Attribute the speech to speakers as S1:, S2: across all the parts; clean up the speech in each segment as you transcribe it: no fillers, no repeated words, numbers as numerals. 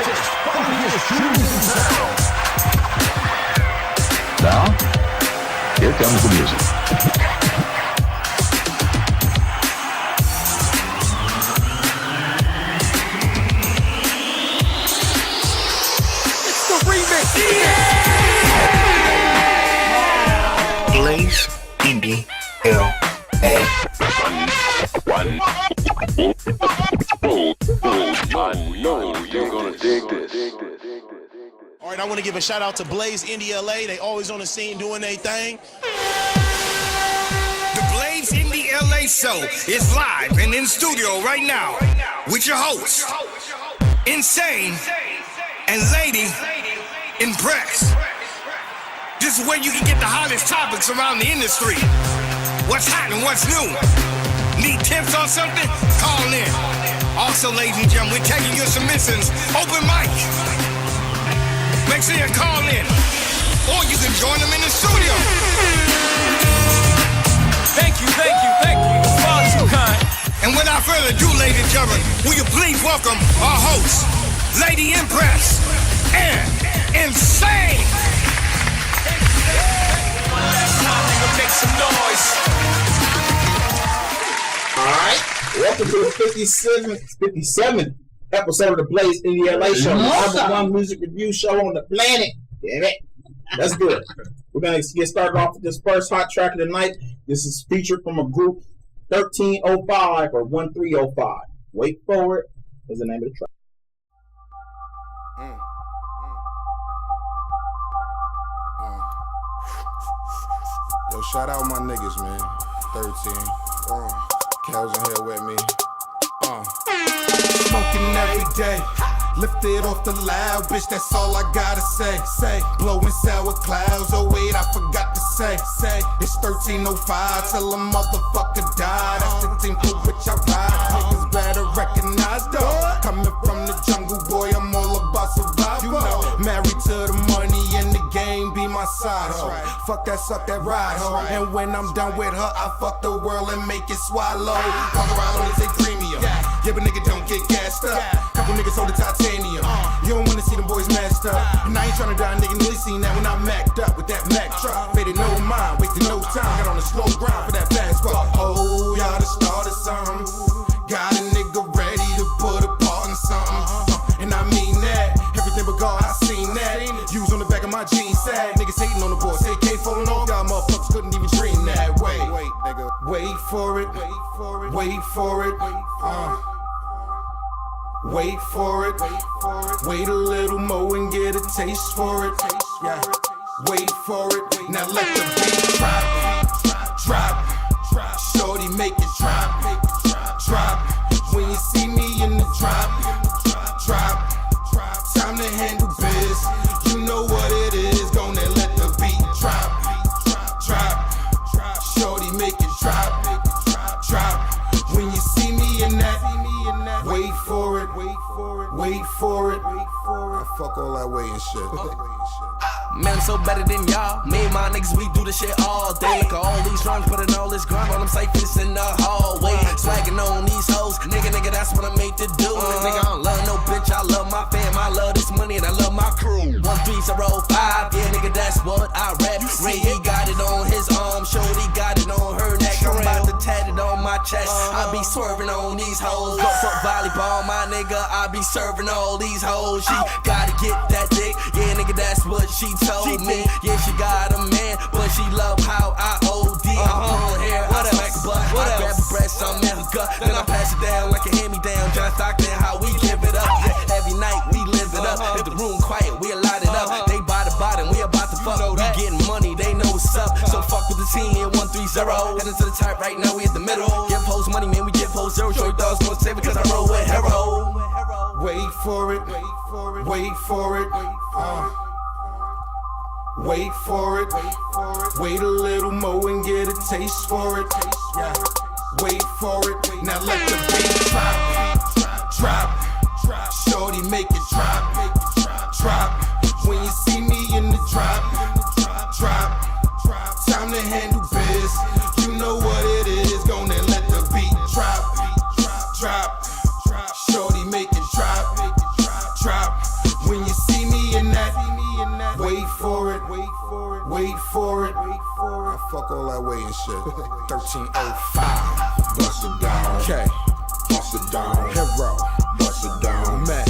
S1: funkiest tunes in sound. Now, here comes the music.
S2: Blaze Indie L.A.
S3: You're gonna dig this.
S4: All right, I want to give a shout out to Blaze Indie LA. They always on the scene doing their thing.
S5: The Blaze Indie LA show is live and in studio right now with your hosts, Insane and Lady Impress. This is where you can get the hottest topics around the industry. What's hot and what's new? Need tips on something? Call in. Also, ladies and gentlemen, we're taking your submissions. Open mic. Make sure you call in. Or you can join them in the studio.
S6: Thank you. Far too kind.
S5: And without further ado, ladies and gentlemen, will you please welcome our hosts, Lady Impress and Insane.
S6: Make some noise.
S7: Alright, welcome to the 57th episode of the Blaze Indie LA show, the number one music review show on the planet. Damn it. That's good. We're going to get started off with this first hot track of the night. This is featured from a group 1305 or 1305. Wait for it is the name of the track.
S8: Yo, shout out my niggas, man. 13. Cows in here with me.
S9: Smoking every day. Lifted off the loud, bitch, that's all I gotta say. Blowing sour clouds, oh wait, I forgot to say. It's 1305 till a motherfucker die. That's the team for which I ride. Niggas better recognize, though. Coming from the jungle, boy, I'm all about survival. You know, married to the money and the game be my side, ho. Fuck that, suck that ride, ho. And when I'm done with her, I fuck the world and make it swallow. Fuck around, only take premium. Yeah, but nigga don't get gassed up. Couple niggas hold the titanium. You don't wanna see them boys messed up. And I ain't tryna die, nigga, really seen that when I macked up with that Mack truck. Faded no mind, wasted no time. Got on a slow grind for that fast fuck. Oh, y'all done started something. Got a nigga ready to put a part in something. And I mean that. Everything but God, I seen that. Use on the back of my jeans, sad. Niggas hating on the boys. Say K falling off, y'all motherfuckers couldn't even dream that. Wait, nigga. Wait for it. Wait for it. Wait for it. Wait a little more and get a taste for it. Yeah. Wait for it. Now let the beat drop. Shorty make it drop. When you see me in the drop. Time to handle biz. You know what it is. Gonna let the beat drop. Shorty make it drop. When you see me in that. Wait for it.
S8: I fuck all that way and shit.
S6: Man, I'm so better than y'all. Me and my niggas, we do this shit all day. Look at all these runs, putting all this grind on them cyphers in the hallway. Swagging on these hoes. Nigga, that's what I'm made to do. Nigga, I don't love no bitch. I love my fam. I love this money and I love my crew. 1305, yeah, nigga, that's what I rap. Ray, he got it on his arm. Shorty got it on her neck. I'm about to tat it on my chest. I be swerving on these hoes. Go for volleyball, my nigga. I be serving all these hoes. She gotta get that dick. Yeah, nigga, that's what she told me. Yeah, she got a man, but she love how I OD. I'm on hair, I smack a butt. I grab a breast, I'm in her gut. Then I pass it down like a hand-me-down. John Stockton, how we give it up. Yeah, every night we live it up. If the room quiet, we light it up. They by the bottom, we about to fuck. We getting money, they know what's up. So fuck with the team here, 130. Heading to the top right now, we at the middle. Give hoes money, man, we give hoes zero. Shorty dogs gonna say because I roll with hero.
S9: Wait for it. Wait for it. Wait a little more and get a taste for it. Yeah. Wait for it. Now let the beat drop. Shorty make it drop. When you see me in the drop. Time to handle biz. You know what it is. Gonna let the beat drop. Shorty make it drop. wait for it. I fuck all that waiting shit. 1305.
S8: Bust it down.
S9: Okay.
S8: Bust it down.
S9: Hero.
S8: Bust it down.
S9: Mac.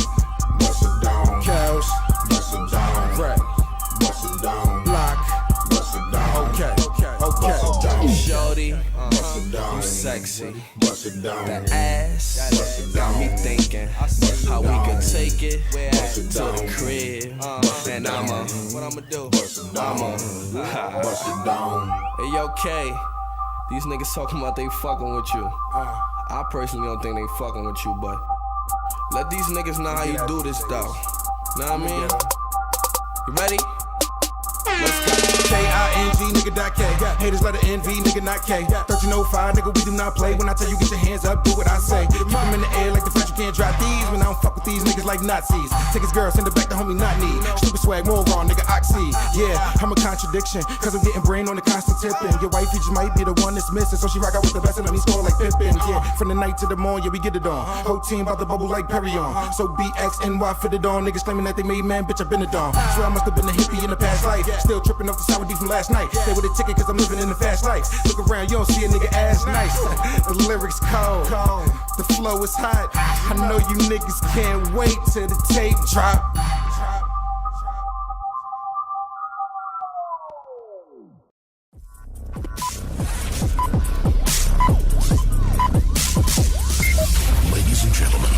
S8: Bust it down.
S9: Cows.
S8: Bust it down.
S9: Right.
S8: Bust it down.
S9: Block.
S8: Bust it down.
S9: Okay.
S8: Bust it down.
S6: Shorty,
S8: Bust it down.
S6: you sexy.
S8: Bust it down.
S6: That ass
S8: Bust it
S6: got me
S8: down.
S6: thinking how we could take it
S8: Bust it
S6: to
S8: down.
S6: the crib. And what I'ma do?
S8: Bust it down. Bust it down.
S6: Hey, yo, K, these niggas talking about they fucking with you. I personally don't think they fucking with you, but let these niggas know how you do this, though. Know what I mean? You ready? Let's go.
S9: K-I-N-G, nigga, dot K. Haters let it envy, nigga, not K. 1305, nigga, we do not play. When I tell you get your hands up, do what I say. Keep them in the air like the French, you can't drop these. When I don't fuck with these niggas like Nazis. Take his girl, send her back to homie, not need. Stupid swag, more wrong, nigga, Oxy. Yeah, I'm a contradiction, cause I'm getting brain on the constant tipping. Your wifey just might be the one that's missing, so she rock out with the best and let me score like Pippin. Yeah, from the night to the morning, yeah, we get it on. Whole team about to bubble like Perry on. So BXNY fitted on. Niggas claiming that they made man, bitch, I been it on. Swear I must have been a hippie in the past life. Still tripping off the sour D from last night. Stay with a ticket cause I'm living in the fast life. Look around, you don't see a nigga ass nice. The lyrics cold, the flow is hot. I know you niggas can't wait till the tape drop.
S1: Ladies and gentlemen,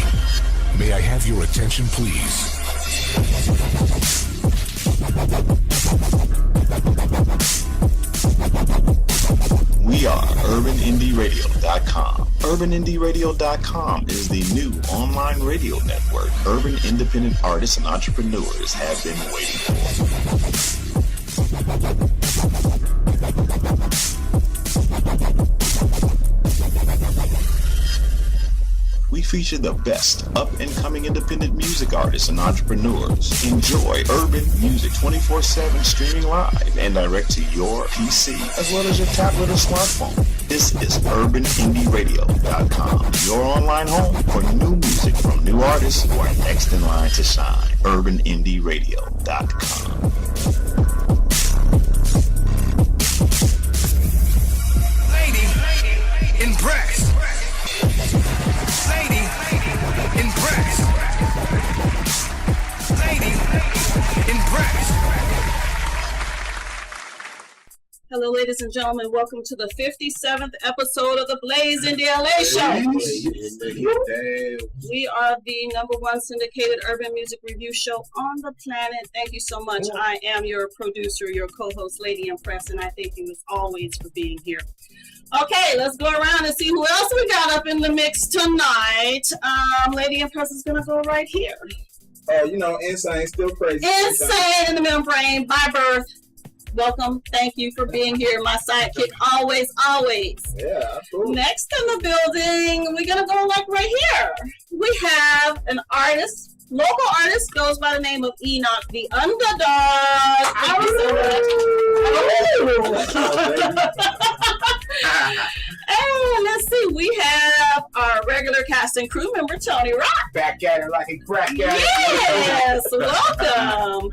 S1: may I have your attention, please?
S10: We are UrbanIndieRadio.com. UrbanIndieRadio.com is the new online radio network urban independent artists and entrepreneurs have been waiting for. We feature the best up-and-coming independent music artists and entrepreneurs. Enjoy urban music 24/7 streaming live and direct to your PC, as well as your tablet or smartphone. This is UrbanIndieRadio.com, your online home for new music from new artists who are next in line to shine. UrbanIndieRadio.com.
S5: Lady, impressed. Lady, impressed. Lady, impressed.
S11: Hello, ladies and gentlemen. Welcome to the 57th episode of the Blaze Indie LA Show. We are the #1 syndicated urban music review show on the planet. Thank you so much. I am your producer, your co-host, Lady Impress, and I thank you as always for being here. Okay, let's go around and see who else we got up in the mix tonight. Lady Impress is going to go right here.
S7: You know, Insane, still crazy.
S11: Insane in the membrane by birth. Welcome. Thank you for being here. My sidekick, always.
S7: Yeah, absolutely.
S11: Next in the building, we're going to go like right here. We have an artist. Local artist goes by the name of Enoch the Underdog. And let's see, we have our regular cast and crew member, Tony Rock.
S7: Back at it like a crack at it.
S11: Yes, welcome.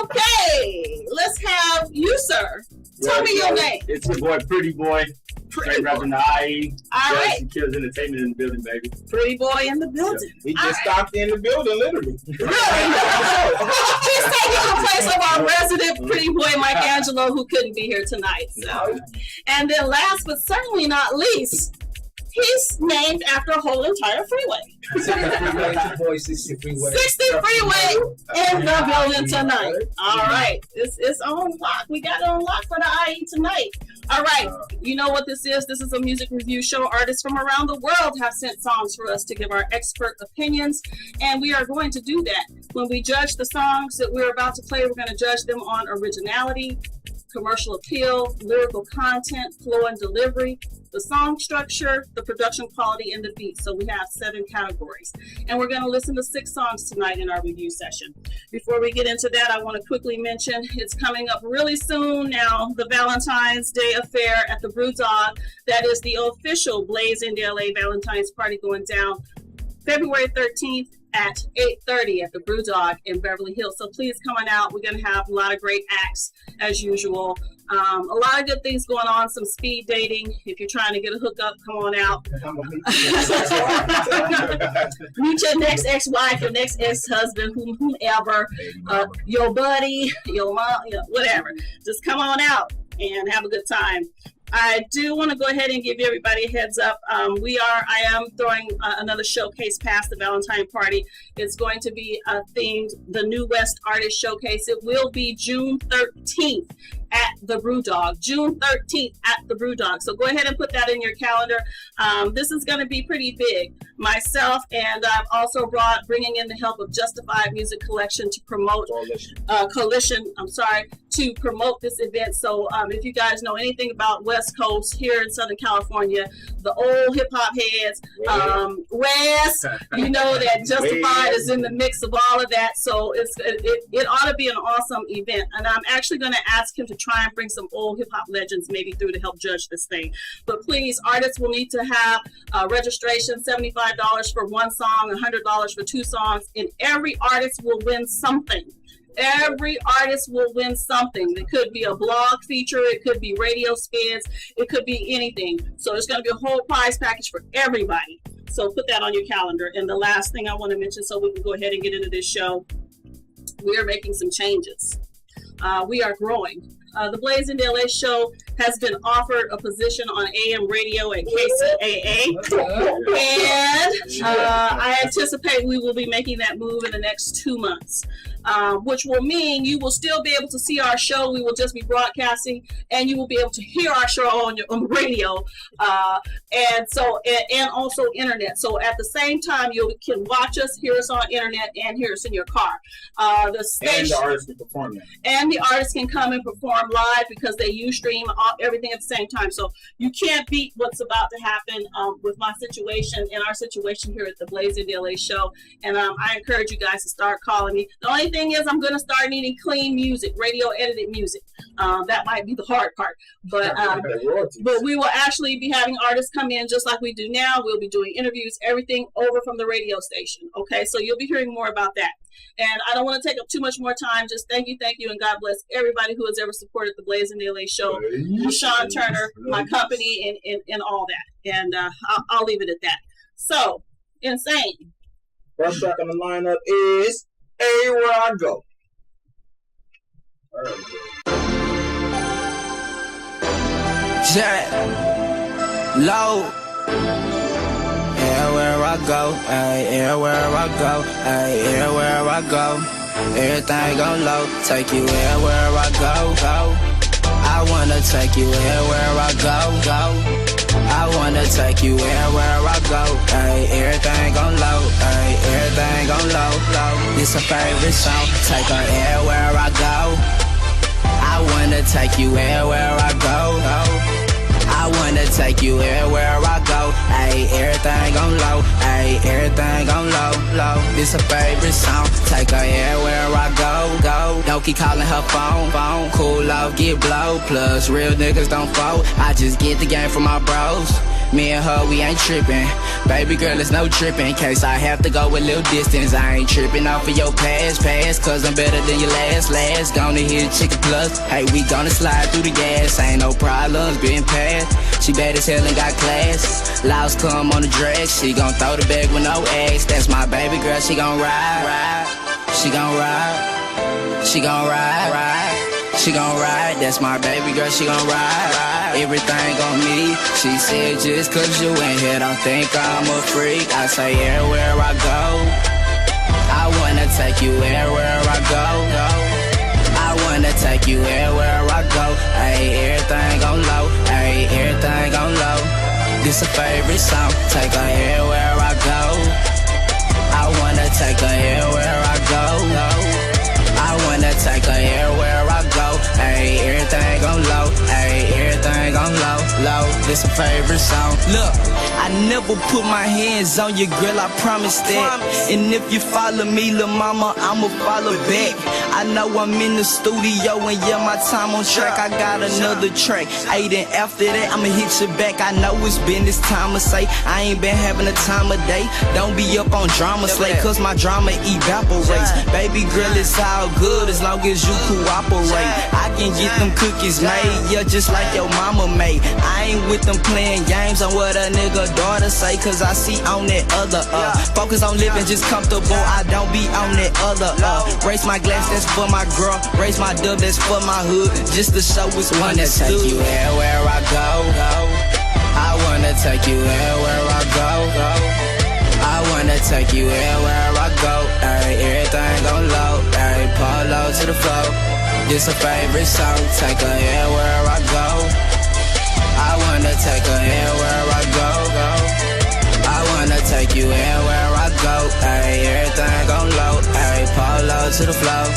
S11: Okay, let's have you, sir. Tell me your name.
S12: It's your boy, Pretty Boy. Straight rapping the IE.
S11: All right.
S12: Kills Entertainment in the building, baby.
S11: Pretty Boy in the building.
S7: He just stopped in the building, literally.
S11: He's taking the place of our resident Pretty Boy, Mike Angelo, who couldn't be here tonight. So, and then last but certainly not least, he's named after a whole entire freeway. 60 freeway in the building tonight. All right. It's on lock. We got it on lock for the IE tonight. All right. You know what this is. This is a music review show. Artists from around the world have sent songs for us to give our expert opinions. And we are going to do that. When we judge the songs that we're about to play, we're going to judge them on originality, commercial appeal, lyrical content, flow and delivery, the song structure, the production quality, and the beat. So we have 7 categories. And we're going to listen to 6 songs tonight in our review session. Before we get into that, I want to quickly mention it's coming up really soon now, the Valentine's Day affair at the Brewdog. That is the official Blaze Indie LA Valentine's party going down February 13th at 8:30 at the Brewdog in Beverly Hills. So please come on out. We're going to have a lot of great acts as usual. A lot of good things going on, some speed dating. If you're trying to get a hookup, come on out. Meet your next ex-wife, your next ex-husband, whomever, your buddy, your mom, whatever. Just come on out and have a good time. I do want to go ahead and give everybody a heads up. I am throwing another showcase past the Valentine party. It's going to be themed the New West Artist Showcase. It will be June 13th at the Brewdog. June 13th at the Brewdog. So go ahead and put that in your calendar. This is going to be pretty big. Myself, and I've also bringing in the help of Justified Music Collection to promote to promote this event. So if you guys know anything about West Coast here in Southern California, the old hip hop heads, West, you know that Justified is in the mix of all of that. So it ought to be an awesome event. And I'm actually going to ask him to try and bring some old hip hop legends maybe through to help judge this thing. But please, artists will need to have registration, $75 for one song, $100 for two songs, and every artist will win something. Every artist will win something. It could be a blog feature, it could be radio spins, it could be anything. So there's going to be a whole prize package for everybody. So put that on your calendar. And the last thing I want to mention, so we can go ahead and get into this show, we are making some changes. We are growing. The Blaze in LA show has been offered a position on AM radio at KCAA, and I anticipate we will be making that move in the next 2 months, which will mean you will still be able to see our show. We will just be broadcasting, and you will be able to hear our show on the radio, and also internet. So at the same time, you can watch us, hear us on internet, and hear us in your car. The station, and the artists can perform that. And the artists can come and perform live because they stream everything at the same time. So you can't beat what's about to happen with my situation and our situation here at the Blaze in LA show. And I encourage you guys to start calling me. The only thing is I'm going to start needing clean music, radio edited music. That might be the hard part. But we will actually be having artists come in just like we do now. We'll be doing interviews, everything over from the radio station. Okay, so you'll be hearing more about that. And I don't want to take up too much more time. Just thank you, and God bless everybody who has ever supported the Blaze in LA show, Sean Turner, my company, and all that. And I'll leave it at that. So, Insane.
S7: First track on the lineup is Everywhere I Go.
S13: Jet low. Everywhere I go, ay, everywhere I go, ay, everywhere I go. Everything gon' low, take you everywhere I go, go. I wanna take you everywhere I go, go. I wanna take you everywhere I go, ay, everything gon' low, ay, everything gon' low, low. This a favorite song, take her everywhere I go. I wanna take you everywhere I go, go. I wanna take you everywhere I go. Ayy, everything gon' low. Ayy, everything gon' low, low. This a favorite song. Take her everywhere I go, go. Don't keep calling her phone. Cool off, get blow. Plus, real niggas don't fold. I just get the game from my bros. Me and her, we ain't trippin'. Baby girl, it's no trippin'. In case I have to go a little distance, I ain't trippin' off of your past. Cause I'm better than your last. Gonna hit chicken plus. Hey, we gonna slide through the gas. Ain't no problems being passed. She bad as hell and got class. Louse come on the drag. She gon' throw the bag with no eggs. That's my baby girl, she gon' ride. She gon' ride. She gon' ride. She gon' ride. That's my baby girl, she gon' ride. Everything on me. She said just cause you ain't here don't think I'm a freak. I say everywhere I go, I wanna take you everywhere I go, go. I wanna take you everywhere I go. Ayy, everything gon' low. Ayy, everything gon' low. This a favorite song. Take her everywhere I go. I wanna take her everywhere I go, go. I wanna take her everywhere I go. Ayy, everything gon' low. Ayy, everything gon' low, low. This a favorite song. Look, I never put my hands on your girl, I promise that. And if you follow me, lil' mama, I'ma follow back. I know I'm in the studio and yeah, my time on track. I got another track. Hey, then after that, I'ma hit you back. I know it's been this time to say I ain't been having a time of day. Don't be up on drama slate, cause my drama evaporates. Baby girl, it's all good as long as you cooperate. I can get them cookies made, yeah, just like your mama made. I ain't with them playing games on what a nigga daughter say, cause I see on that other focus on living just comfortable, I don't be on that other raise my glass, that's for my girl. Raise my dub, that's for my hood. Just to show it's one that take you everywhere I go. I wanna take you everywhere I go. I wanna take you everywhere I go. Ay, everything gon' low. Ay, polo to the floor. This a favorite song. Take her everywhere I go. I wanna take her everywhere I go. I wanna take you everywhere I go. Ay, everything gon' low. Ay, polo to the floor.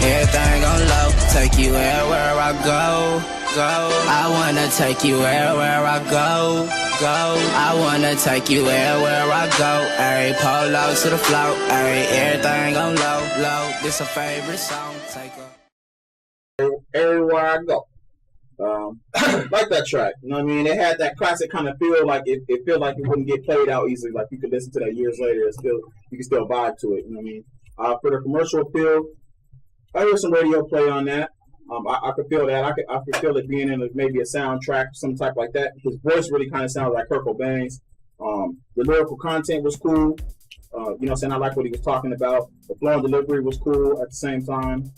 S13: Everything gon' low. Take you everywhere I go. I wanna take you everywhere I go. I wanna take you everywhere I go. Ay, polo to the floor. Ay, everything gon' low. This a favorite song. Take her
S7: everywhere I go. Like that track, you know what I mean? It had that classic kind of feel, like it felt like it wouldn't get played out easily. Like you could listen to that years later, you can still vibe to it. You know what I mean? For the commercial appeal, I heard some radio play on that. I could feel that. I could feel it being in maybe a soundtrack, some type like that. His voice really kind of sounded like Kurt Cobain's. The lyrical content was cool. You know what I'm saying? I like what he was talking about. The flow and delivery was cool at the same time.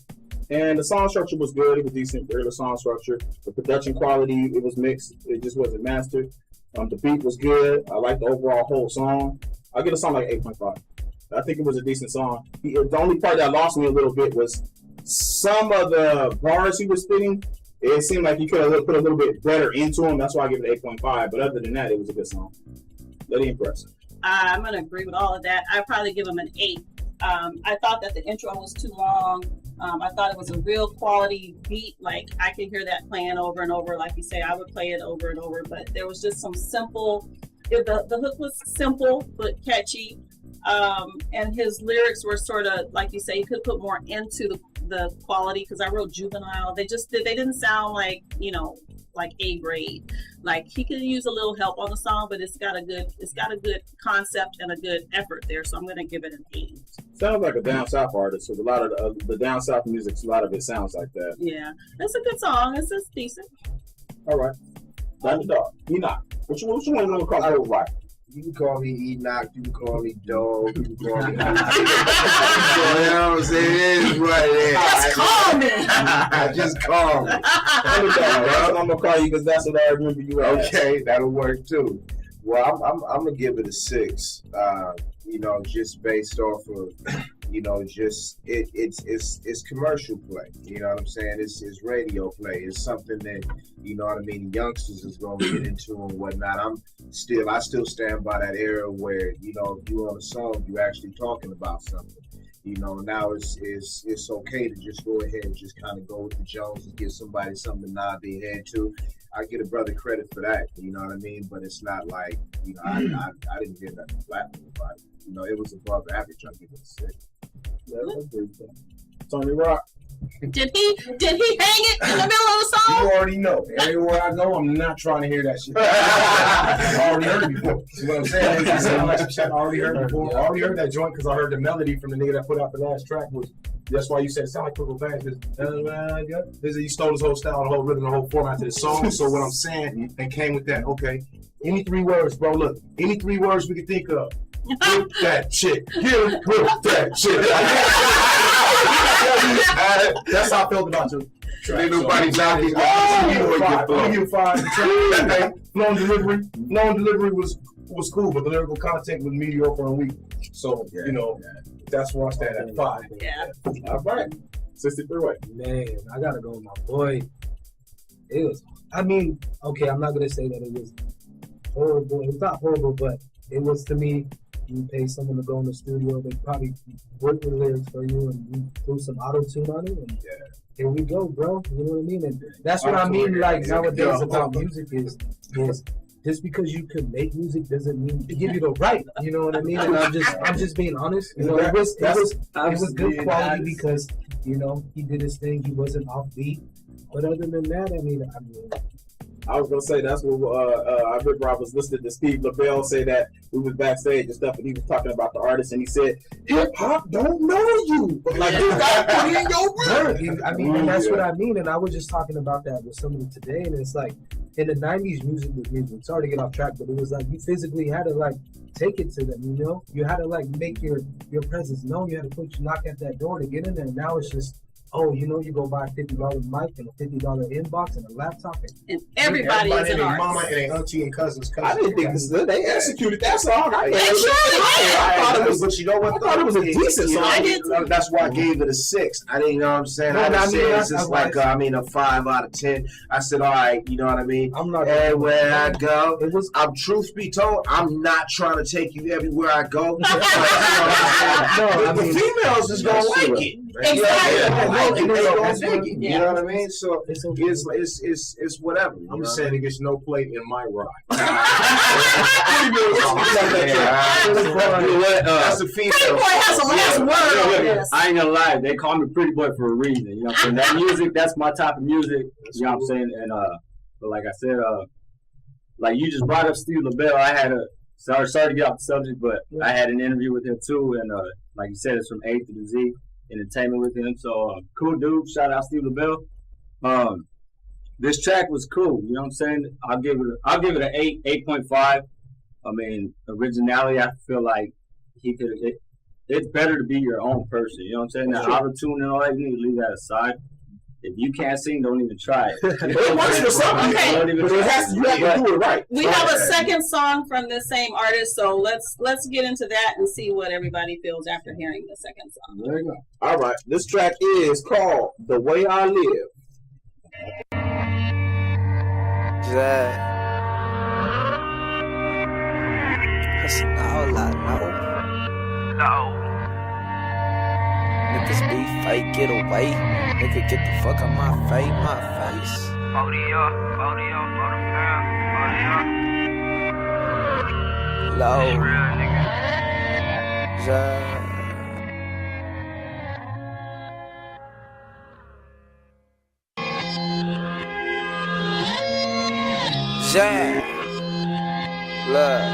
S7: And the song structure was good. It was decent, early song structure. The production quality, it was mixed. It just wasn't mastered. The beat was good. I liked the overall whole song. I'll give a song like 8.5. I think it was a decent song. The only part that lost me a little bit was some of the bars he was spitting. It seemed like he could have put a little bit better into them. That's why I give it 8.5. But other than that, it was a good song. Very impressive.
S11: I'm going to agree with all of that. I'd probably give him an 8. I thought that the intro was too long. I thought it was a real quality beat. Like, I could hear that playing over and over. Like you say, I would play it over and over. But there was just some simple... The hook was simple but catchy. And his lyrics were sort of, like you say, you could put more into the quality, because I wrote juvenile. They didn't sound like, like A grade. Like, he could use a little help on the song, but it's got a good concept and a good effort there. So I'm going to give it an 8.
S7: Sounds like a down south artist. So a lot of the down south music, a lot of it sounds like that.
S11: Yeah, it's a good song. It's just decent.
S7: All right, Diamond Dog, Enoch. What you want to call it? Right.
S14: You can call me Enoch, you can call me Dog, you can call me... You know what I'm saying? It is what it is.
S11: Just call me!
S14: Just call me.
S7: I'm going to call you because that's what I remember you as.
S14: Okay, that'll work too. Well, I'm going to give it a 6, just based off of, just it's commercial play. You know what I'm saying? It's radio play. It's something that, youngsters is going to get into and whatnot. I still stand by that era where, if you on a song, you actually talking about something. Now it's okay to just go ahead and just kind of go with the Jones and give somebody something to nod their head to. I give a brother credit for that, you know what I mean? But it's not like, I didn't hear nothing flat about it. It was above average. I'll give it a 6.
S7: Yeah, that's pretty good. Tony Rock.
S11: Did he hang it in the middle of the song?
S15: You already know. Everywhere I go, I'm not trying to hear that shit. I already heard it before. See what I'm saying? It sound like some shit I already heard before. I already heard that joint because I heard the melody from the nigga that put out the last track. That's why you said it sound like Purple Bags. You stole his whole style, the whole rhythm, the whole format to the song. So what I'm saying, and came with that, okay, any 3 words, bro, look, any 3 words we can think of. With that shit. Get with that shit. That's how I felt about you.
S14: Ain't nobody knocking.
S15: You 5. Flow and delivery was cool, but the lyrical content was mediocre and weak. So, that's where I stand at 5.
S11: Yeah.
S7: All right. 63 way.
S16: Man, I gotta go with my boy. It was, I'm not gonna say that it was horrible. It's not horrible, but it was, to me, you pay someone to go in the studio, they probably work the lyrics for you and you threw some auto-tune on it, and here we go, bro. You know what I mean? And that's what I mean, like, nowadays about music is just because you can make music doesn't mean to give you the right. You know what I mean? And I'm just being honest. You know, it was good quality because, you know, he did his thing. He wasn't offbeat. But other than that, I mean,
S7: I was gonna say that's what I remember. I was listening to Steve LaBelle say that we was backstage and stuff, and he was talking about the artist, and he said, "Hip hop don't know you, like you got to put in your work."
S16: I mean, and that's what I mean. And I was just talking about that with somebody today, and it's like in the '90s, music was music. Sorry to get off track, but it was like you physically had to like take it to them. You know, you had to like make your presence known. You had to knock at that door to get in there. And now it's just, oh, you know, you go buy a $50 mic and a $50 inbox and a laptop.
S11: And everybody is an artist.
S15: Mama and their auntie and cousins.
S7: I didn't think this. They executed that song. I
S14: thought it was, but you know what?
S7: I thought it was a decent song.
S14: That's why I gave it a 6. I didn't know what I'm saying. It's just like a 5 out of 10. I said, all right, you know what I mean?
S16: I'm not
S14: everywhere I go. I'm truth be told, I'm not trying to take you everywhere I go. The females is gonna like it.
S11: Exactly.
S14: You know what I mean? So it's whatever.
S15: I'm just saying it gets no plate in my ride.
S14: That's a female.
S11: Pretty Boy has a last word on this.
S12: I ain't gonna lie, they call me Pretty Boy for a reason. You know what I'm saying? That music, that's my type of music. You know what I'm saying? And but like I said, like you just brought up Steve LaBelle. I had sorry to get off the subject, but I had an interview with him too, and like you said, it's from A to the Z. Entertainment with him, so cool dude. Shout out Steve LaBelle. This track was cool. You know what I'm saying? I'll give it an 8.5. I mean, originality. I feel like he could. It's better to be your own person. You know what I'm saying? Now, auto-tune and all that, you need to leave that aside. If you can't sing, don't even try it.
S7: It works for something.
S11: Okay.
S7: But you have to do it right.
S11: We have a second song from the same artist, so let's get into that and see what everybody feels after hearing the second song.
S7: There you go. All right. This track is called "The Way I Live."
S13: That's a whole lot, no. Niggas be fake, get away. Nigga, get the fuck out my face, Low. Yeah. Love.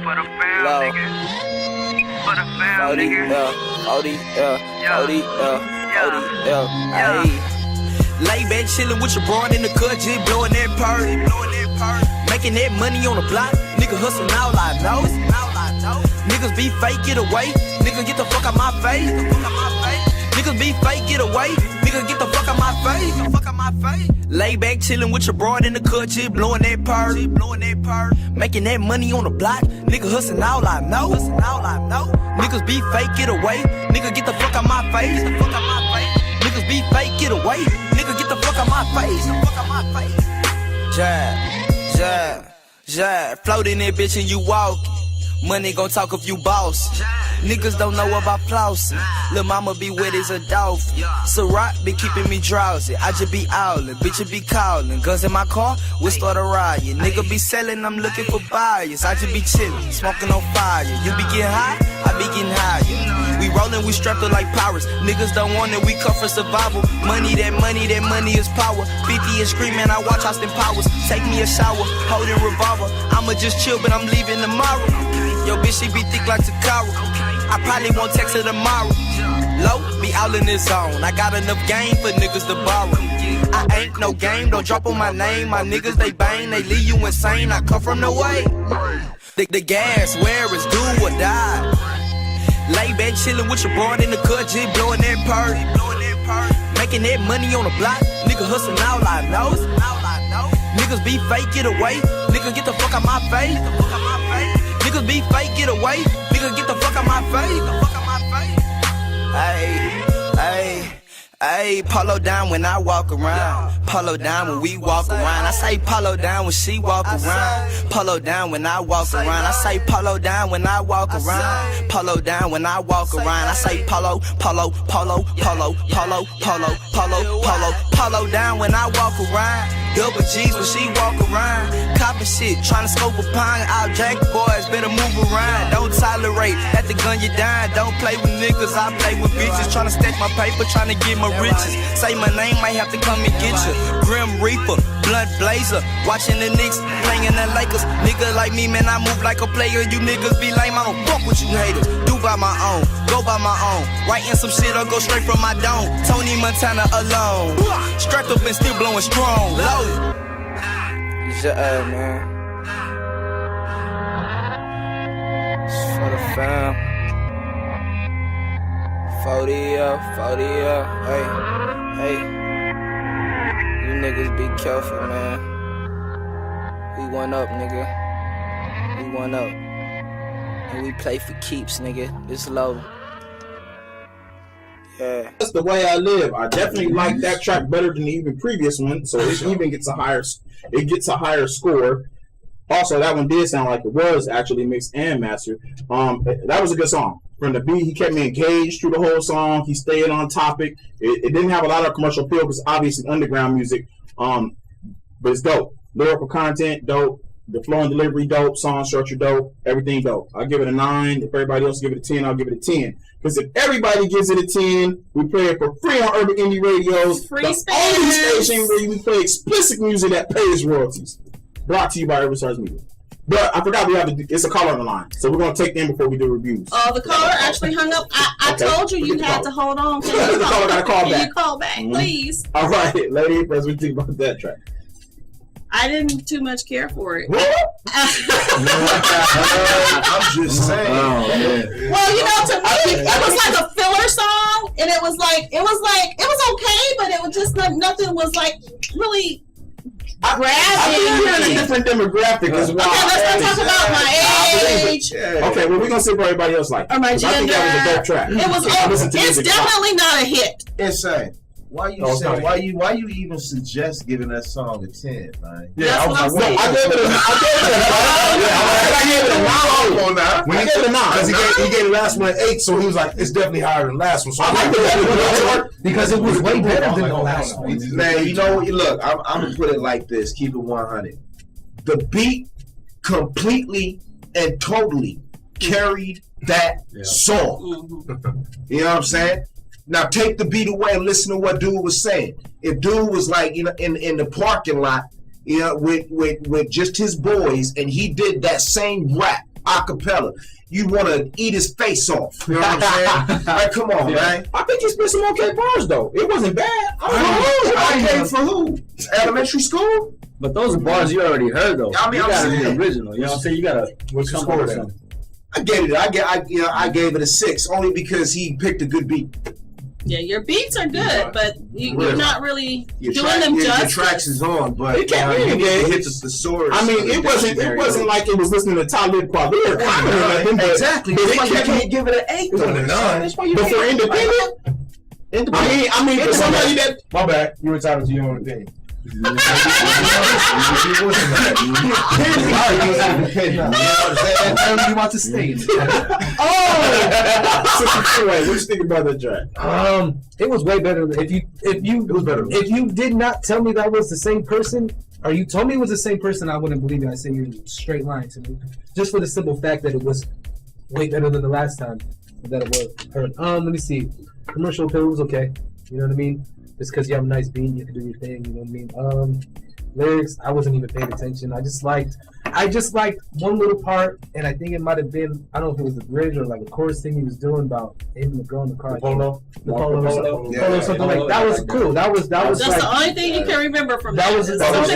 S17: For the fam, nigga. For the fam, nigga.
S13: Ayy. Lay back chillin' with your broad in the cut, just blowin' that purr. Making that money on the block, nigga hustlin' all I know. Niggas be fake, get away. Nigga get the fuck out my face. Niggas be fake, get away. Nigga get the fuck out my face. Lay back chillin' with your broad in the cut, just blowin' that purr. Making that money on the block, nigga hustlin' all I know. Niggas be fake, get away. Nigga get the fuck out my face. Niggas be fake, get away. Nigga get the fuck out my face. Jab, floating that bitch and you walkin'. Money gon' talk if you boss. Niggas don't know about flossing. Lil' mama be wet as a dolphin. Ciroc be keeping me drowsy. I just be owlin', bitch be callin'. Guns in my car, we start a riot. Nigga be sellin', I'm looking for buyers. I just be chillin', smoking on fire. You be getting high, I be getting higher. We rollin', we strapped up like pirates. Niggas don't want it, we come for survival. Money is power. 50 and screamin', I watch Austin Powers. Take me a shower, holding revolver. I'ma just chill, but I'm leaving tomorrow. Yo, bitch, she be thick like Takara. I probably won't text her tomorrow. Low, be out in this zone. I got enough game for niggas to borrow. I ain't no game, don't drop on my name. My niggas, they bang, they leave you insane. I come from the way. The gas, where is do or die. Lay back chillin' with your broad in the cut, just blowin' that purr. Making that money on the block, nigga hustlin' all I know. Niggas be fake, get away. Nigga get the fuck out my face. Niggas be fake, get away. Nigga get the fuck out my face. Ayy, polo down when I walk around. Polo down when we walk around. I say polo down when she walk around. Polo down when I walk around. I say polo down when I walk around. Polo down when I walk around. I say polo down when I walk around. Double G's when she walk around. Copping shit, tryna scope a pine. Out Jack boys, better move around. Don't tolerate, at the gun you dying. Don't play with niggas, I play with bitches. Tryna stack my paper, tryna get my riches. Say my name, might have to come and get you. Grim Reaper, Blunt Blazer. Watching the Knicks, playing the Lakers. Nigga like me, man, I move like a player. You niggas be lame, I don't fuck with you haters. Do by my own, go by my own. Writing some shit or go straight from my dome. Tony Montana alone. Strapped up and still blowing strong. Loaded. Yeah, man. It's for the fam. 40 up, hey, hey. You niggas be careful, man. We went up, nigga. We went up. And we play for keeps, nigga. It's low. Yeah.
S7: That's the way I live. I definitely like that track better than the even previous one, so it even gets a higher score. Also, that one did sound like it was actually mixed and mastered. That was a good song. From the beat, he kept me engaged through the whole song. He stayed on topic. It didn't have a lot of commercial appeal because obviously underground music. But it's dope. Lyrical content, dope. The flow and delivery, dope. Song structure, dope. Everything dope. I'll give it a 9. If everybody else give it a 10, I'll give it a 10. Because if everybody gives it a 10, we play it for free on Urban Indie Radios.
S11: Free
S7: the only station where we play explicit music that pays royalties. Brought to you by Urban Stars Media. But I forgot it's a caller on the line. So we're going to take them before we do reviews.
S11: Oh, the caller actually hung up. I told you had to hold on.
S7: The caller got to call back.
S11: Can you call back, please?
S7: All right, lady, what do you think about that track?
S11: I didn't too much care for it.
S14: I'm just saying.
S11: Well, you know, to me, it was like a filler song, and it was okay, but it was just nothing was like really grabbing.
S7: I think you're in a different demographic as well.
S11: Okay, let's not talk about my age.
S7: Okay, well, we're gonna see what everybody else like.
S11: Or my gender.
S7: I think that was a dope track.
S11: It's definitely not a hit.
S14: Insane. Why you even suggest giving that song a 10, man?
S7: Yeah,
S11: I
S7: gave it a 9.
S15: When he gave it a 9, because he gave the last one an 8, so he was like, it's definitely higher than the last one. So I like that because it was way better than the last one.
S14: Man, you know, look, I'm gonna put it like this: keep it 100. The beat completely and totally carried that song. You know what I'm saying? Now take the beat away and listen to what dude was saying. If dude was like, you know, in the parking lot, you know, with just his boys, and he did that same rap a cappella, you want to eat his face off. You know what I'm saying? Like, come on, man.
S7: I think he spit some okay bars though. It wasn't bad.
S14: Okay for who? Elementary school?
S12: But those are bars you already heard though.
S14: I mean,
S12: you gotta be
S14: saying,
S12: original. You know what I'm saying? You gotta.
S15: What's your score then?
S14: I gave it. I gave it a 6 only because he picked a good beat.
S11: Yeah, your beats are good, but you're not really doing them
S14: justice.
S11: justice.
S14: Your tracks is on, but
S7: it can't be
S14: hit the source.
S7: I mean, it wasn't like it was listening to Talib Kweli. They were commenting on him,
S14: exactly. But you can't give it an 8 though.
S7: But for independent, I mean, for somebody that
S15: my bad, you were entitled to your own opinion.
S7: What
S16: you want to state?
S7: What you think about that track?
S16: It was way better. If you did not tell me that was the same person, or you told me it was the same person, I wouldn't believe it. I say you're straight lying to me, just for the simple fact that it was way better than the last time that it was heard. Let me see. Commercial appeal was okay. You know what I mean? Just because you have a nice beat, you can do your thing. You know what I mean? Lyrics, I wasn't even paying attention. I just liked one little part, and I think it might have been, I don't know if it was the bridge or like a chorus thing he was doing about him and the girl in the car. The polo, something like that. Was cool. That was
S11: That's
S16: like,
S11: the only thing you can remember from
S16: that.
S11: Was something about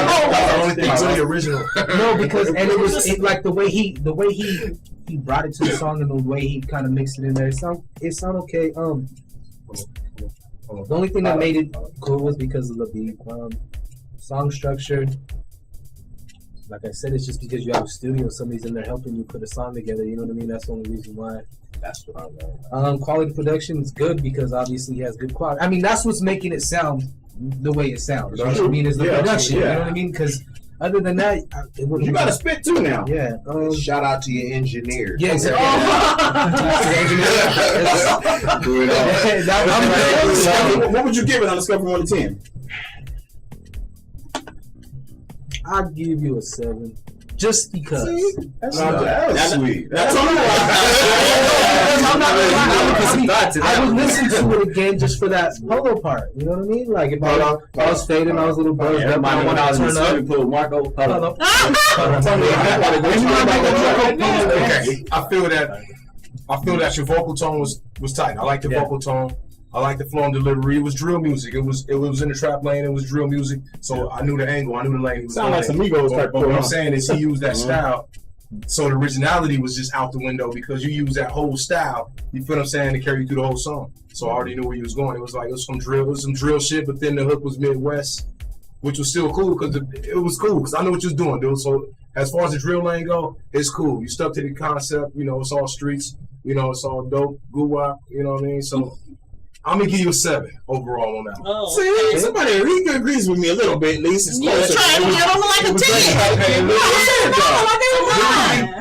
S11: polo.
S15: That's the only thing to the original.
S16: No, because and it was like the way he brought it to the song and the way he kind of mixed it in there. It sound okay. The only thing that made it cool was because of the beat. Song structure, like I said, it's just because you have a studio, somebody's in there helping you put a song together. You know what I mean? That's the only reason why. That's what I love. Quality production is good because obviously he has good quality. I mean, that's what's making it sound the way it sounds. You know what I mean? Is the production. You know what I mean? Because other than that,
S7: you gotta spit too now.
S16: Yeah.
S14: Shout out to your engineer.
S16: Yeah, exactly.
S7: What would you give it on a scale from 1 to 10?
S16: I'll give you a 7. Just because.
S15: That's sweet.
S16: That's all I'm not gonna lie. I would listen to it again just for that polo part. You know what I mean? Like if I was fading, I was a little buzzed up.
S12: Everybody when I was in the swimming pool, Marco.
S15: Okay, I feel that your vocal tone was tight. I like the vocal tone. I like the flow and delivery. It was drill music. It was in the trap lane. It was drill music. So I knew the angle. I knew the lane.
S7: Sound like some Migos type.
S15: But what I'm saying is he used that style. So the originality was just out the window because you use that whole style. You feel what I'm saying to carry you through the whole song. So I already knew where he was going. It was like it was some drill shit. But then the hook was Midwest, which was still cool because it was cool because I knew what you was doing, dude. So as far as the drill lane go, it's cool. You stuck to the concept. You know, it's all streets. You know, it's all dope. Goo-wop. You know what I mean? So I'm gonna give you a 7 overall on that one.
S11: Oh,
S7: see, somebody agrees with me a little bit. At least it's closer.
S11: You trying to get on like a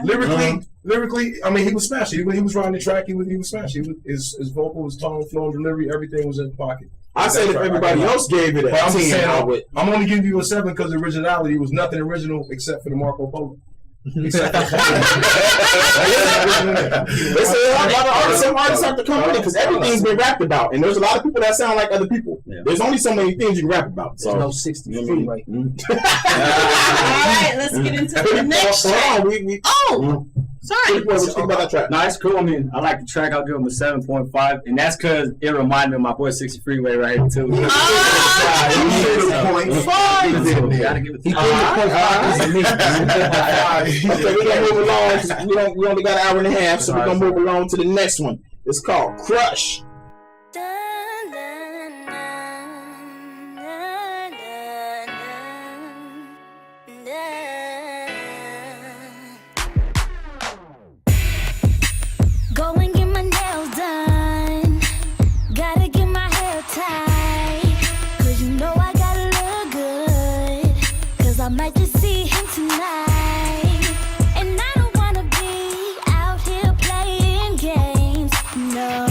S11: 10?
S15: Lyrically, I mean, he was smashing. When he was riding the track, he was smashing. His vocal, his tone, flow, delivery, everything was in the pocket.
S7: I said if everybody else gave it a 10,
S15: I'm only giving you a 7 because the originality was nothing original except for the Marco Polo.
S7: They say a lot of some artists have to come with it because everything's been rapped about, and there's a lot of people that sound like other people. Yeah. There's only so many things you can rap about. So
S16: there's no 63 right.
S11: All right, let's get into the next track. Sorry.
S7: About that track.
S12: No, it's cool. I mean, I like the track. I'll give him a 7.5, and that's because it reminded me of my boy 60 Freeway right here too.
S7: Gotta give it. Okay, we're gonna move along. We only got an hour and a half, so we're gonna move along to the next one. It's called Crush.
S18: Go and get my nails done. Gotta get my hair tied. 'Cause you know I gotta look good. 'Cause I might just see him tonight. And I don't wanna be out here playing games. No.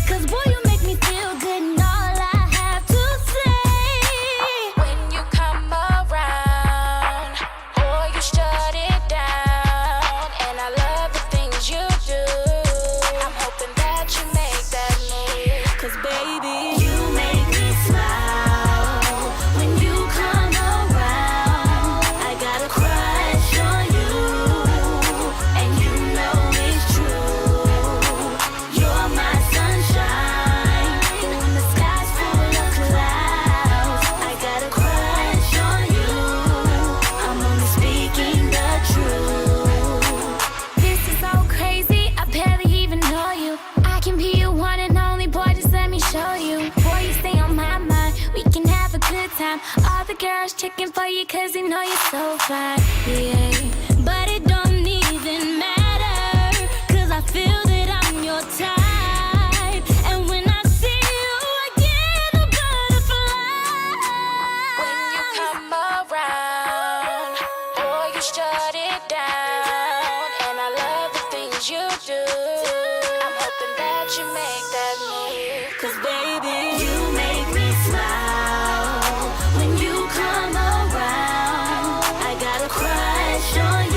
S18: 'Cause boy, you make me feel good and all I have to say. When you come around, boy, you shut it down. And I love the things you do. I'm hoping that you make that move. 'Cause baby, you make me smile. When you come around, I got a crush on you. And you know it's true. You're my sunshine. When the sky's full of clouds, I got a crush on you. I'm only speaking the truth. This is so crazy, I barely even know you. I can be your one and only, boy, just let me show you. Boy, you stay on my mind, we can have a good time. All the girls checking for you 'cause they know you're so fine, yeah. But it don't even matter, 'cause I feel that I'm your type. And when I see you, I get a butterfly. When you come around, boy, you shut it down. And I love the things you do. I'm hoping that you make that move. 'Cause baby, you make me smile. When you come around, I got a crush on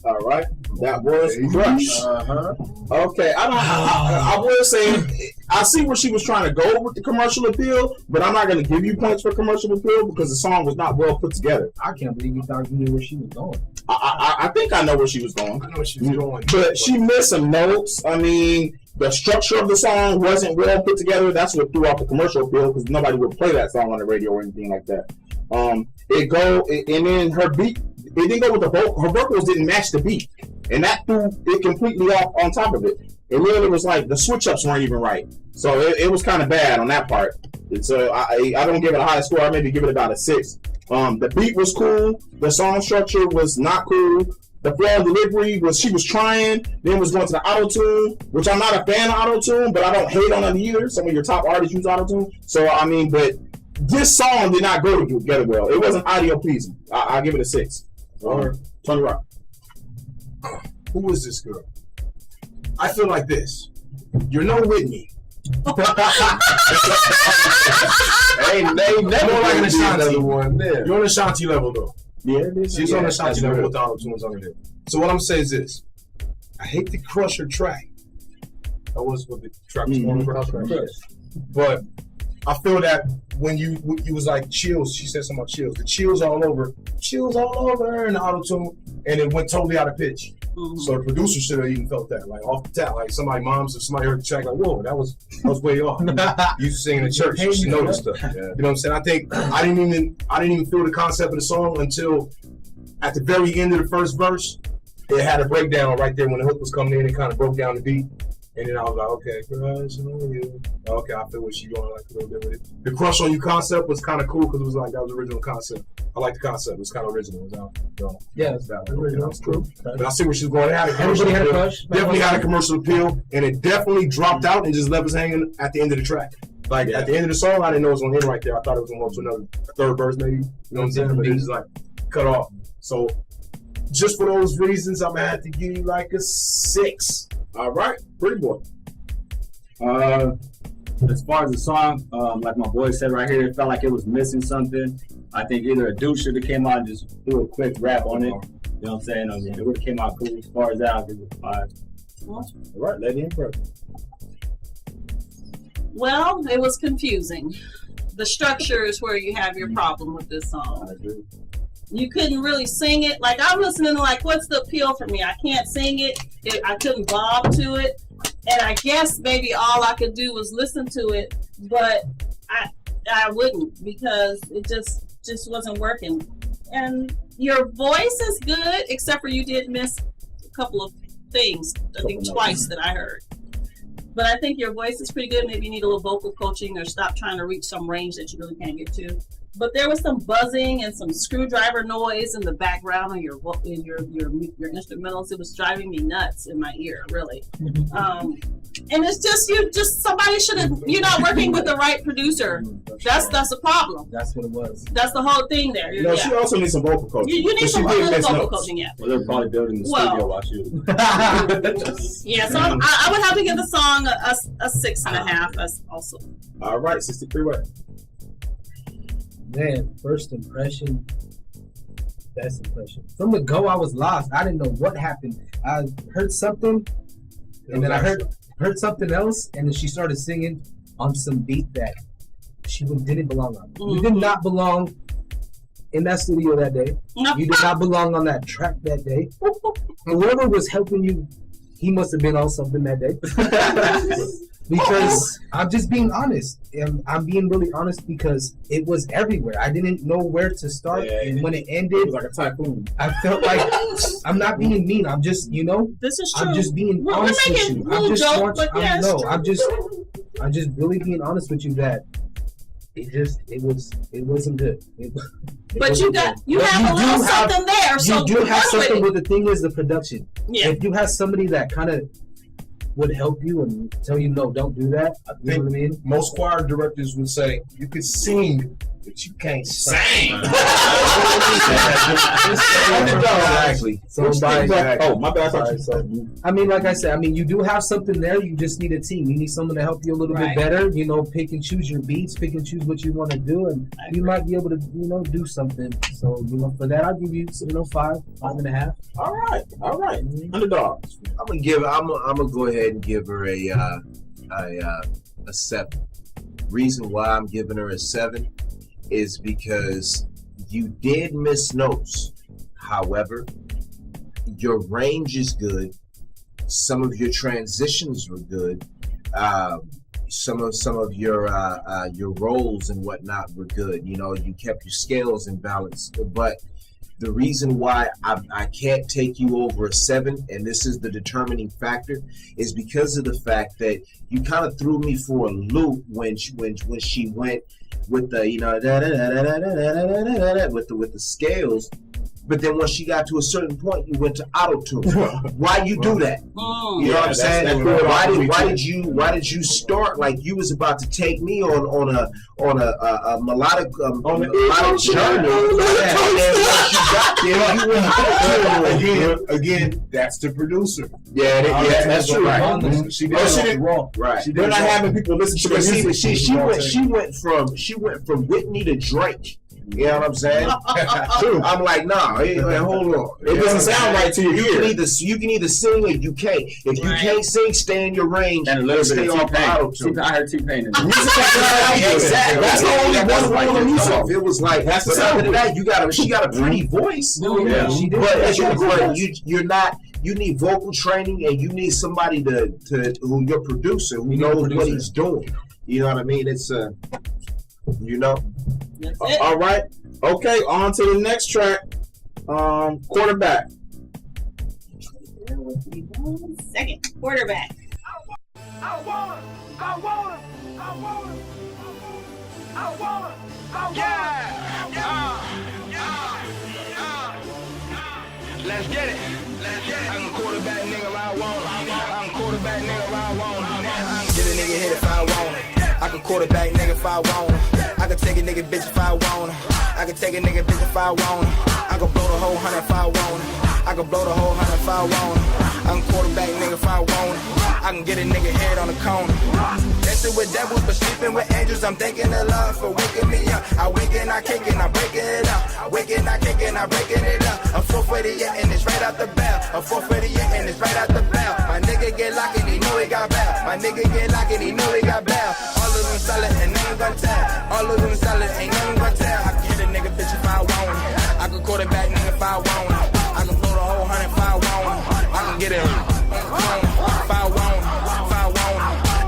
S7: All right, that was Crush. Okay, I will say I see where she was trying to go with the commercial appeal, but I'm not going to give you points for commercial appeal because the song was not well put together.
S16: I can't believe you thought you knew where she was going.
S7: I think I know where she was going.
S15: I know where she was going,
S7: but she missed some notes. I mean, the structure of the song wasn't well put together. That's what threw off the commercial appeal because nobody would play that song on the radio or anything like that. And then her beat. It didn't go with the vocal. Her vocals didn't match the beat, and that threw it completely off on top of it. It really was like the switch ups weren't even right, so it was kind of bad on that part. So I don't give it a high score. I maybe give it about a 6. The beat was cool. The song structure was not cool. The flow and delivery she was trying. Then was going to the auto tune, which I'm not a fan of auto tune, but I don't hate on it either. Some of your top artists use auto tune, so I mean, but this song did not go together well. It wasn't audio pleasing. I'll give it a 6. Tony Rock.
S15: Who is this girl? I feel like this. You're no Whitney. They never like an Ashanti. You're on Ashanti level though.
S7: Yeah,
S15: she's on Ashanti level with the auto tunes under there. So what I'm saying is this: I hate to crush her track. That was what the track was going to but I feel that when you was like chills, she said something about chills. The chills all over in the auto tune, and it went totally out of pitch. So the producer should have even felt that, like off the top, like somebody heard the track, like whoa, that was way off. You used to sing in the church, you should know this stuff. Yeah. You know what I'm saying? I think I didn't even feel the concept of the song until at the very end of the first verse. It had a breakdown right there when the hook was coming in. It kind of broke down the beat. And then I was like, okay, crush on you. Okay, I feel what she going like a little bit with it. The crush on you concept was kind of cool because it was like that was the original concept. I like the concept. It was kind of original. It was out.
S16: Yeah, it's original. That's true.
S15: But I see where she's going.
S16: Everybody had a crush.
S15: Definitely had a commercial appeal, and it definitely dropped out and just left us hanging at the end of the track. Like at the end of the song, I didn't know it was going to end right there. I thought it was going to go to another third verse, maybe. You know what I'm saying? But it just like cut off. So just for those reasons, I'm gonna have to give you like a 6.
S7: All right, Pretty Boy.
S12: As far as the song, like my boy said right here, it felt like it was missing something. I think either a dude should have came out and just threw a quick rap on it. You know what I'm saying? I mean, it would have came out cool. As far as that, I'll give it a 5.
S7: All right, Lady Empress.
S11: Well, it was confusing. The structure is where you have your problem with this song. You couldn't really sing it. Like, I'm listening to, like, what's the appeal for me? I can't sing it. I couldn't bob to it. And I guess maybe all I could do was listen to it, but I wouldn't because it just wasn't working. And your voice is good, except for you did miss a couple of things, I think twice that I heard. But I think your voice is pretty good. Maybe you need a little vocal coaching or stop trying to reach some range that you really can't get to. But there was some buzzing and some screwdriver noise in the background of your instrumentals. It was driving me nuts in my ear, really. And it's just somebody should have. You're not working with the right producer. That's the problem.
S16: That's what it was.
S11: That's the whole thing there.
S7: No, she also needs some vocal coaching.
S11: You need some vocal coaching, yeah.
S12: Well, they're probably building the studio while she was.
S11: Yeah, so I would have to give the song a 6.5. That's also.
S7: All right, 63 what?
S16: Man, first impression, best impression. From the go, I was lost. I didn't know what happened. I heard something, and then I heard something else, and then she started singing on some beat that she didn't belong on. Mm-hmm. You did not belong in that studio that day. You did not belong on that track that day. Whoever was helping you, he must have been on something that day. Because I'm just being honest. And I'm being really honest because it was everywhere. I didn't know where to start. And when it ended, it was
S7: like a typhoon.
S16: I felt like I'm not being mean. I'm just,
S11: this is true.
S16: I'm just being honest with you. I'm just really being honest with you that it wasn't good.
S11: But you have a little something there. So
S16: you do have something, but the thing is the production.
S11: Yeah.
S16: If you have somebody that kind of would help you and tell you, no, don't do that. You know what I mean?
S15: Most choir directors would say, you could sing but you can't sing.
S7: Exactly. Oh, my bad.
S16: I mean, like I said, I mean, you do have something there. You just need a team. You need someone to help you a little bit better. You know, pick and choose your beats, pick and choose what you want to do, and you might be able to, you know, do something. So, you know, for that, I'll give you, you know, 5.5.
S7: All right. Underdog.
S14: I'm gonna go ahead and give her a 7. Reason why I'm giving her a 7 is because you did miss notes. However, your range is good. Some of your transitions were good. Some of your roles and whatnot were good. You know, you kept your scales in balance. But the reason why I can't take you over a 7, and this is the determining factor, is because of the fact that you kind of threw me for a loop when she went with the, you know, with the scales. But then when she got to a certain point, you went to auto-tune. Why you do that? You know what I'm saying? Why did you start like you was about to take me on a melodic journey?
S15: Again, that's the producer.
S7: Yeah, that's true.
S15: She did wrong.
S7: Right. They're not having people listen to the music.
S14: She went from Whitney to Drake. You know what I'm saying? I'm like, nah, hold on.
S7: It doesn't sound right to your ear.
S14: You can either sing or you can't. If you can't sing, stay in your range
S12: and a little
S14: stay
S12: bit
S14: off auto-tune.
S12: I heard T-Pain in
S14: Exactly. That's the only one on music. It was like, but other than that, she got a pretty voice.
S16: Yeah, she did.
S14: But you're not. You need vocal training, and you need somebody to who your producer who knows what he's doing. You know what I mean? It's you know.
S7: All right. Okay, on to the next track. Quarterback.
S11: Second quarterback.
S17: I want Let's get it. I'm quarterback nigga if I want it. I'm quarterback nigga if I want it. Get a nigga hit if I want it. I can quarterback nigga if I want it. I can take a nigga bitch if I want it. I can take a nigga bitch if I want it. I can blow the whole 100 if I want it. I can blow the whole 100 if I want it. I'm quarterback nigga if I want it. I can get a nigga head on the corner. Dancing with devils but sleeping with angels. I'm thanking the Lord for waking me up. I wake and I kick and I breaking it up. I wake and I kick and I breaking it up. I'm 440 and it's right out the bell. I'm 440 and it's right out the bell. My nigga get locked and he know he got bail. My nigga get locked and he know he got bail. All of them solid and they ain't gonna tell. All of them solid ain't nothing gonna tell. I can hit a nigga bitch if I want it. I can quarterback nigga if I want it. I can blow the whole 100 if I want it. I can get it if I want it.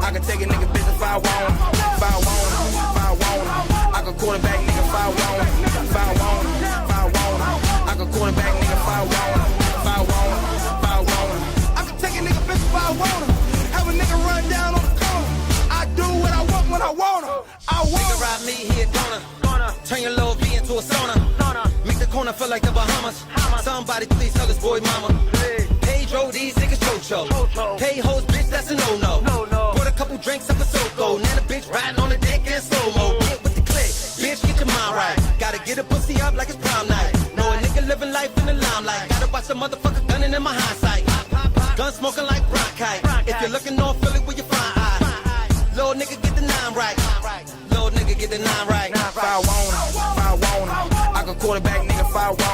S17: I can take a nigga bitch if I want it. If I want it. I can quarterback nigga if I want it. If I want it. I can quarterback nigga if I want it. If I want it. I can take a nigga bitch if I want it. Have a nigga run down on the corner. I do what I want when I want it. I want it. Ride me here, gonna turn your little V into a sauna. Make the corner feel like the Bahamas. Somebody please tell this boy mama. Pedro, these niggas chocho. Pay hoes, bitch, that's a no-no. Put a couple drinks up a Soko. Now the bitch riding on the deck in slow-mo. Get with the click, bitch, get your mind right. Gotta get a pussy up like it's prom night. Know a nigga living life in the limelight. Gotta watch the motherfucker gunning in my hindsight. Gun smoking like bronchite. If you're looking North Philly with your fine eye. Little nigga get the 9 right. Little nigga get the 9 right. If I want it, I can quarterback nigga if I want it.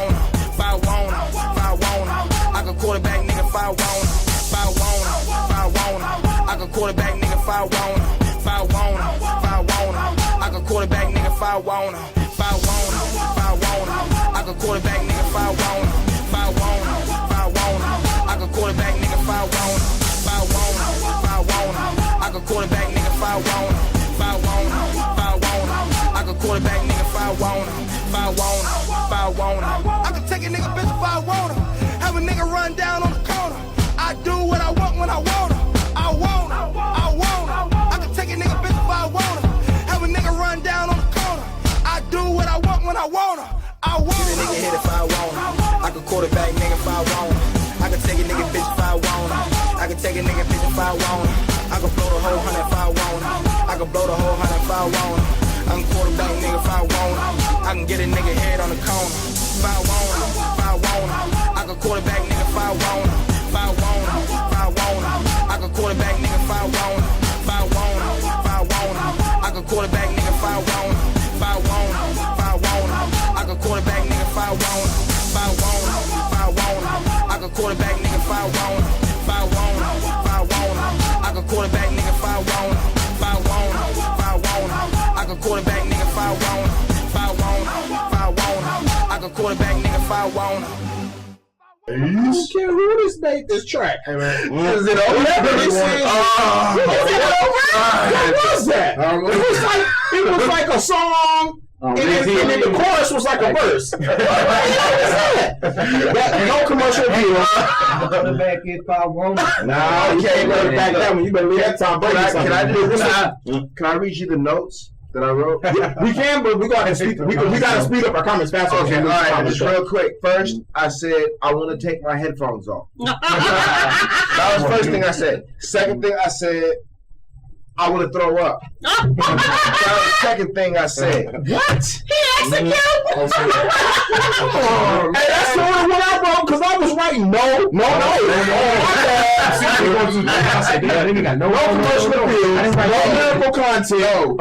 S17: If I want it, I can quarterback nigga if I want it. If I want it, I can quarterback nigga if I want it. If I want it, I can quarterback nigga if I want it. If I want it, I can quarterback nigga if I want it. If I want it, I can quarterback nigga if I want it. If I want it, I can quarterback nigga if I want it. If I want it, I can quarterback nigga if I want it. If I want it, I can take a nigga bitch if I want it. Have a nigga run down on the corner. I do what I want when I want it. I want it. I can take a nigga bitch if I want it. Have a nigga run down on the corner. I do what I want when I want it. I want it. Get a nigga hit if I want it. I can quarterback nigga if I want it. I can take a nigga bitch if I want it. I can take a nigga bitch if I want it. I can blow the whole 100 if I want it. I can blow the whole 100 if I want it. I'm quarterback nigga if I want it. want him. If I want him, if I want him. I can quarterback nigga if I want him. If I want him, if I want him. I can quarterback nigga if I want him. If I want him, if I want him. I can quarterback nigga if I want him. If I want him, if I want him. I can quarterback nigga if I want him. If I want him, if I want him. I can quarterback nigga if I want him. If I want him, if I want him. I can quarterback nigga if I want him. If I want him, if I want him. I can quarterback nigga if I want him. If I want him, if I want him. I can quarterback nigga if I want him.
S7: I don't care who made this track. Hey man, is it over? What was that? It was like a song. And then the chorus was like a verse. No commercial view.
S16: Back if I want.
S7: Nah, you can't go back that one. You better leave that time.
S14: Can I read you the notes that I wrote?
S7: We can, but we gotta speed. We gotta speed up our comments faster.
S14: Okay, all right. Just real quick. First, I said I want to take my headphones off. That was the first thing I said. Second thing I said, I want to throw up. That was the second thing I said.
S7: What?
S11: He executed.
S7: Hey, that's the only one I wrote because I was writing no. No commercial appeal, no lyrical content.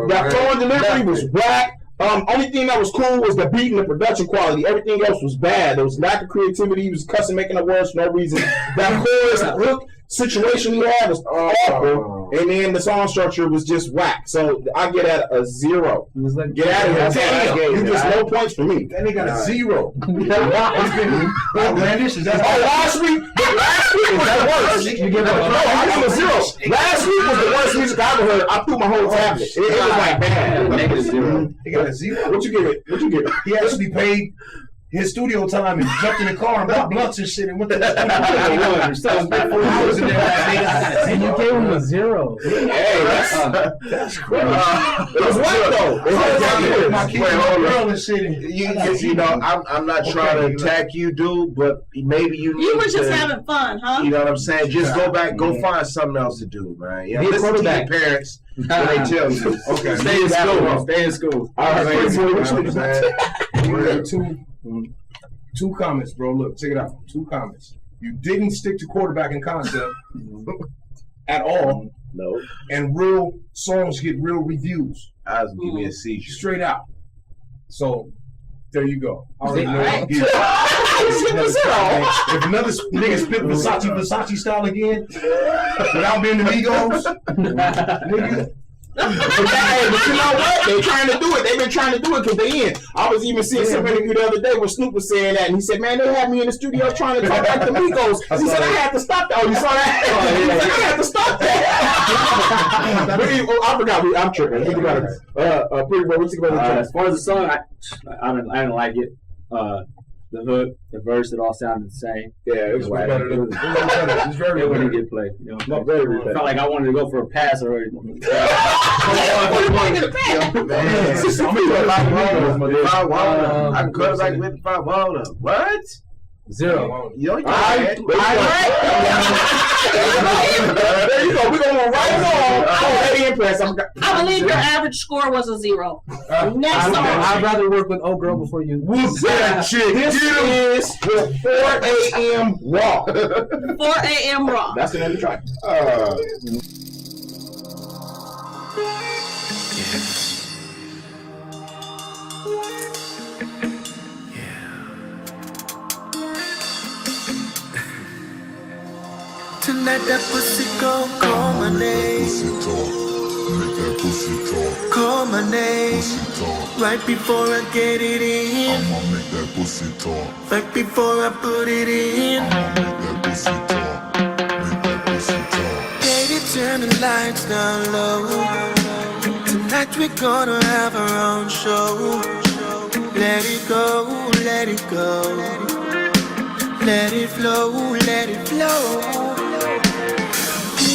S7: That phone delivery was whack. Only thing that was cool was the beat and the production quality. Everything else was bad. There was lack of creativity. He was cussing, making up words for no reason. That chorus, the hook situation he had was awful. And then the song structure was just whack. So I get at a 0. Get out of here. Damn. You just no points for me.
S15: Then they got a 0. Outlandish? Is that
S7: last week was the worst. I give a 0. Last week was the worst music I ever heard. I threw my whole tablet. It was like bad.
S15: -0. He got a 0.
S7: What you give it?
S15: He actually paid his studio time and jumped in the car and bought blunts and shit and went to the studio.
S16: And you gave him a 0.
S7: Hey, that's crazy. It was what though?
S15: My kid girl and shit.
S14: You know, I'm not trying to attack you, dude, but maybe you.
S11: You were just having fun, huh?
S14: You know what I'm saying? Just go back, go find something else to do, man. You know, listen to your parents when they tell you.
S12: Okay, stay in school. Stay in school.
S15: All right, two comments, bro. Look, check it out. 2 comments. You didn't stick to quarterbacking concept at all.
S14: No.
S15: And real songs get real reviews.
S14: I was give me a C.
S15: Straight out. So there you go. I already know
S7: Right.
S15: If another nigga spit Versace style again, without being the Migos, nigga.
S7: But you know what? They're trying to do it. They've been trying to do it because they in. I was even seeing some interview the other day where Snoop was saying that, and he said, "Man, they had me in the studio trying to talk like the Migos." He said, "I had to stop that." Oh, you saw that? He said, "I had to stop that." I forgot. I'm tripping. Think about it. Pretty boy, what you think about the track?
S12: As far as the song, I didn't like it. The hook, the verse, it all sounded the same.
S15: Yeah, it was better. It was very
S12: it wouldn't get played. You know,
S7: very
S12: I felt like I wanted to go for a pass already.
S14: I can cut back with if I want to. What?
S16: 0.
S14: Yo,
S7: There you go. We're going to right along. Eddie Impress.
S11: I believe your average score was a 0. Next song.
S16: I'd rather work with old girl before you.
S7: Who's that chick? This is the 4 a.m. Raw.
S11: 4 a.m. Raw.
S7: That's the name of the track.
S19: Tonight that pussy gon' call my name. Call my name. Right before I get it in. I'ma make that pussy talk. Right before I put it in. I'ma make that pussy talk. Make that pussy talk. Baby, turn the lights down low. Tonight we're gonna have our own show. Let it go, let it go. Let it flow, let it flow.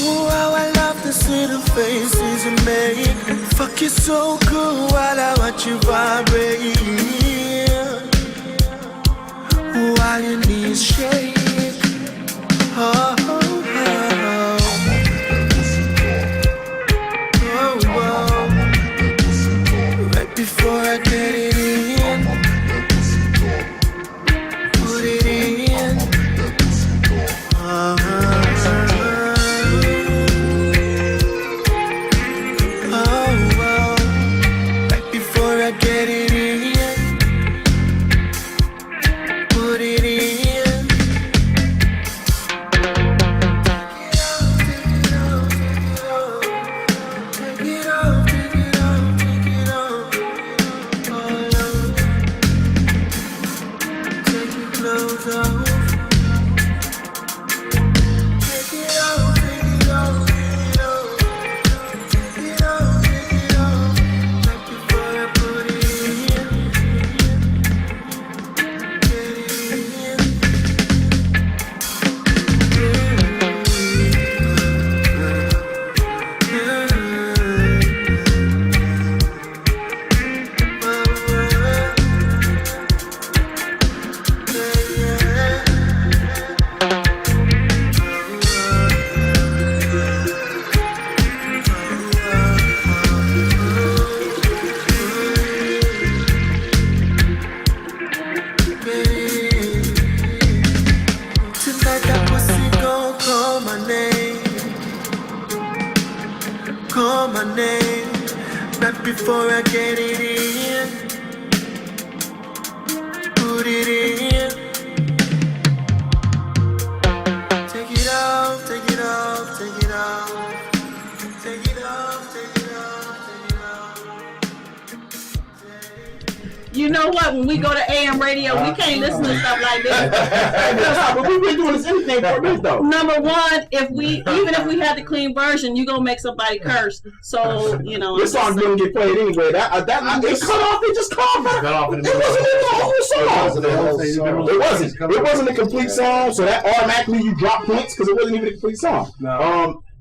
S19: Ooh, how I love the little faces you make. Fuck you so good while I watch you vibrate. While your knees shake. Oh, oh, oh. Oh, oh. Right before I get it in. goes off. Take it off, take it off, take it off. Take it off, take it off. Right before I put it in. Get it in. Tonight that pussy gon' call my name. Call my name. Right before I get it in. Put it in. Take it off, take it off, take it off. Take it off, take it off, take it off.
S11: You know what? When we go to AM radio, we can't listen to stuff like this.
S7: But we've been doing this anything for this though.
S11: Number one, even if we had the clean version, you gonna make somebody curse. So you know,
S7: This song didn't get played anyway. It cut off. It just cut off. It wasn't even the whole song. It wasn't. It wasn't a complete song. So that automatically you drop points because it wasn't even a complete song.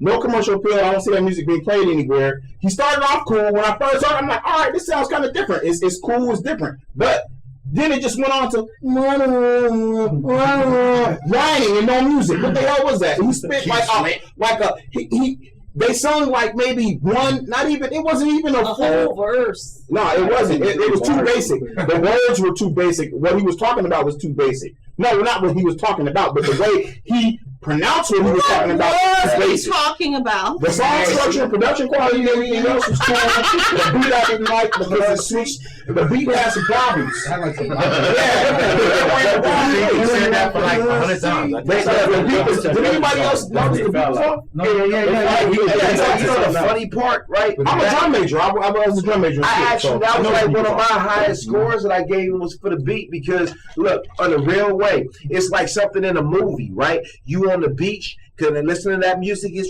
S7: No commercial appeal. I don't see that music being played anywhere. He started off cool. When I first heard it, I'm like, all right, this sounds kind of different. It's cool. It's different. But then it just went on to whining and no music. What the hell was that? He spit they sung like maybe one, not even, it wasn't even a full
S11: verse.
S7: No, it wasn't. It was too basic. The words were too basic. What he was talking about was too basic. No, not what he was talking about, but the way he pronounced what he was talking about was basic.
S11: Talking about
S7: The song structure and production quality and everything else was cool. The beat I didn't like because it switched. The beat had some problems.
S15: I like to.
S7: You
S15: said that for like 100 times.
S7: Did anybody else notice the beat song?
S14: Yeah. You know the funny part, right?
S7: I'm a drum major. I was a drum major.
S14: That was like one of my highest scores that I gave was for the beat because look, on the real way, it's like something in a movie, right? You on the beach, cause listening to that music is,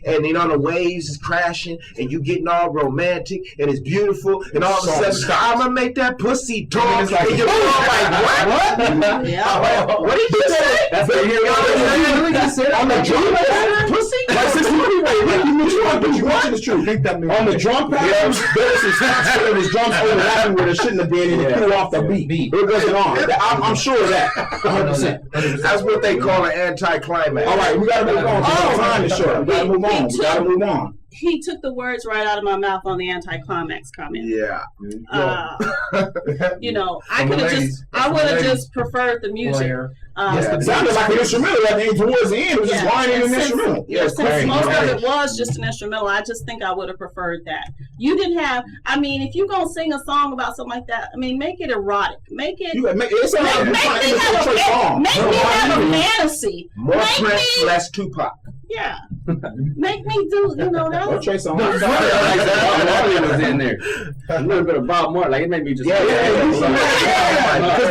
S14: and then on the waves is crashing, and you getting all romantic, and it's beautiful, and all of a sudden, I'ma make that pussy talk, and you're all like, what?
S11: Yeah.
S14: What did you say?
S7: That's what you're on the drum pad, pussy. Like 63 way. You watching this true. On the drum pad, there was some spots where there was drums overlapping where there shouldn't have been, and it threw off the beat. It wasn't on. I'm sure of that. 100%.
S14: That's what they call an anticlimax.
S7: All right, we gotta move on. Time is short. We gotta move on. We gotta move on.
S11: He took the words right out of my mouth on the anticlimax comment.
S14: Yeah.
S11: You know, I would have just preferred the music.
S7: It sounded like an instrumental at the end towards the end. It was just whining an instrumental.
S11: Since most of it was just an instrumental, I just think I would have preferred that. You didn't have, I mean, if you're going to sing a song about something like that, I mean, make it erotic. Make it. Make me have a fantasy.
S14: More Prince, less Tupac.
S11: Yeah. Make me do, you know, that.
S7: No Trace on.
S12: Bob Marley was in there. A little bit of Bob Marley. Like, it made me just.
S7: Because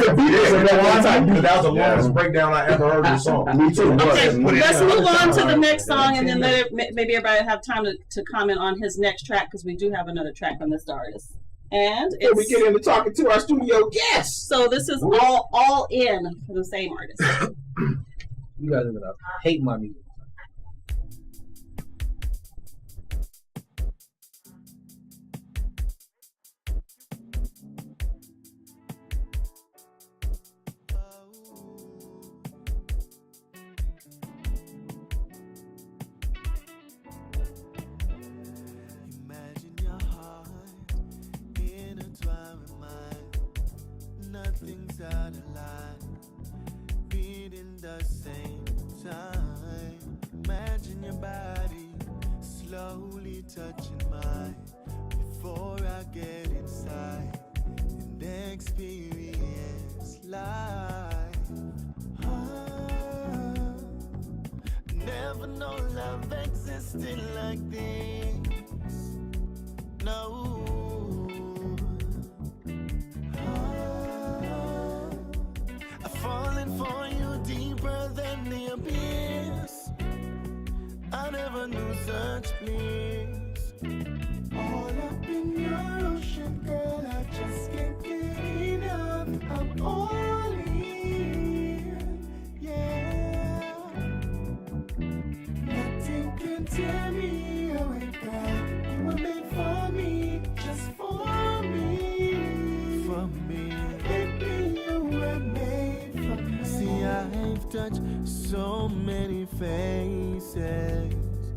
S7: the beat is
S15: that was the longest breakdown I ever heard of the song.
S7: Me too.
S11: Okay, let's move on to the next song and then maybe everybody have time to comment on his next track because we do have another track from this artist. And
S7: we get into talking to our studio guests.
S11: So this is all in for the same artist.
S16: You guys are gonna hate my music.
S19: Nothing's out of line, beating the same time. Imagine your body slowly touching mine before I get inside and experience life. Never know love existed like this. No. I falling for you deeper than the abyss. I never knew such bliss. All up in your ocean, girl, I just can't get enough. I'm all in, yeah. Nothing can tear me away, girl. You were made for me, just for me. For me. Baby, you were made for me. See, I've touched so many faces,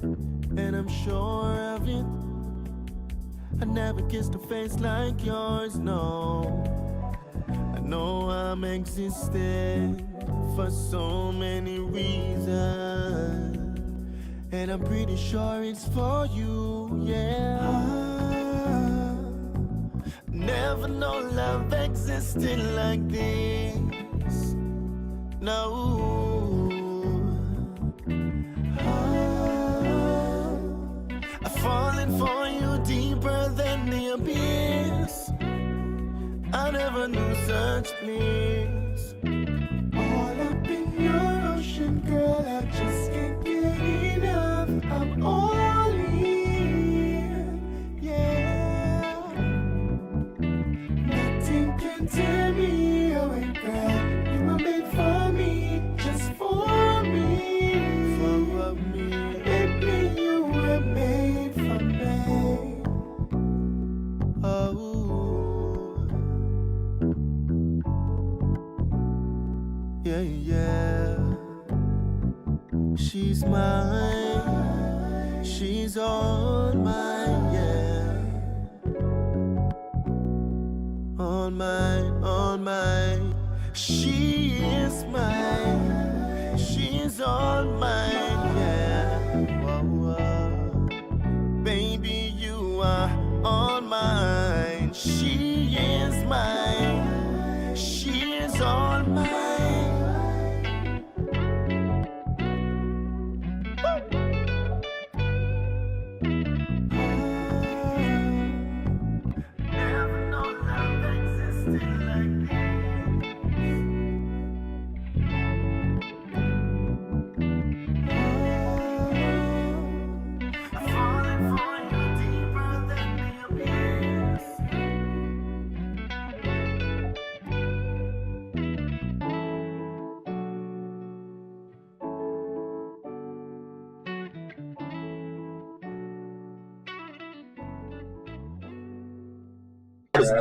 S19: and I'm sure of it. I never kissed a face like yours, no. I know I'm existing for so many reasons, and I'm pretty sure it's for you, yeah. Never know love existed like this, no. I'm falling for you deeper than the abyss. I never knew such bliss. All up in your ocean, girl, I just can't get enough. I'm all in, yeah. Nothing can tear me away, girl. You were made for me, just for me. For me. Baby, you were made for me. Oh. Yeah, yeah. She's mine. She's all mine, yeah. On mine. She is mine. She's all mine, yeah. Whoa, whoa. Baby, you are all mine. She is mine. She is all mine.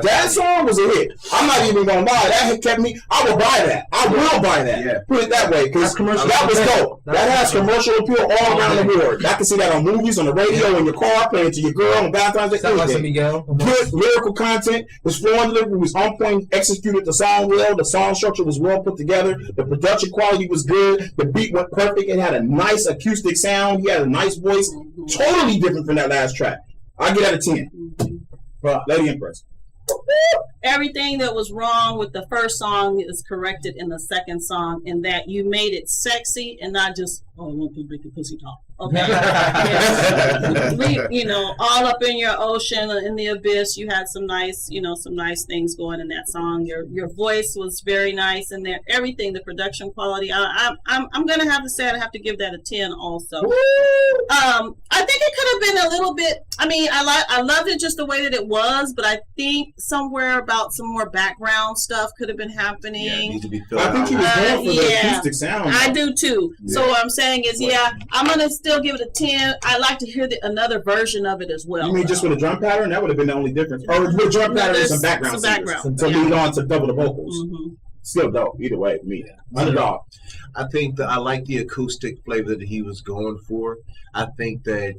S7: That song was a hit. I'm not even gonna lie. That hit kept me. I will buy that. I will buy that. Yeah. Put it that way, because that was dope. That has commercial appeal all around the board. I can see that on movies, on the radio, in your car, playing to your girl on Valentine's Day. Good lyrical content. His flowing delivery was on point. Executed the song well. The song structure was well put together. The production quality was good. The beat went perfect. It had a nice acoustic sound. He had a nice voice. Totally different from that last track. I get out of 10. But Lady Empress.
S11: Everything that was wrong with the first song is corrected in the second song, in that you made it sexy and not just, oh, I want to make the pussy talk. Okay. You know, all up in your ocean, in the abyss, you had some nice, some nice things going in that song. Your voice was very nice in there. Everything, the production quality. I'm gonna have to say I have to give that a 10 also. I think it could have been a little bit. I mean, I loved it just the way that it was, but I think somewhere about some more background stuff could have been happening. Yeah, it needs to be filled out. I think he was going for the acoustic sound. I do too. Yeah. So what I'm saying is, I'm gonna still give it a 10. I'd like to hear another version of it as well.
S7: You mean just with a drum pattern? That would have been the only difference. Or with drum pattern and some background to lead on to double the vocals. Mm-hmm. Still dope. Either way, me. Underdog.
S14: I think that I like the acoustic flavor that he was going for. I think that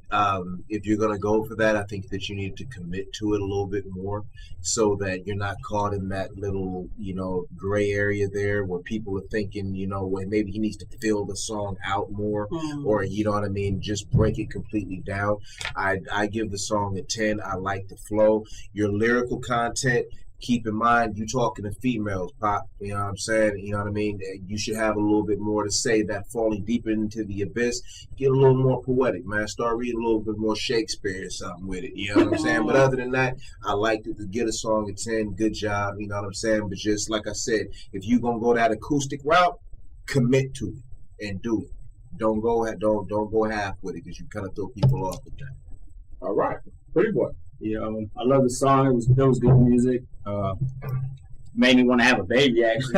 S14: if you're going to go for that, I think that you need to commit to it a little bit more so that you're not caught in that little, gray area there where people are thinking, well, maybe he needs to fill the song out more or, just break it completely down. I give the song a 10. I like the flow. Your lyrical content keep in mind, you talking to females, Pop. You know what I'm saying? You know what I mean? You should have a little bit more to say. That falling deeper into the abyss, get a little more poetic, man. Start reading a little bit more Shakespeare or something with it. You know what I'm saying? But other than that, I liked it. To get a song at 10, good job. You know what I'm saying? But just like I said, if you gonna go that acoustic route, commit to it and do it. Don't go half with it, because you kind of throw people off with that.
S7: All right, Pretty Boy.
S12: Yeah, I love the song. It was good music. Made me want to have a baby, actually.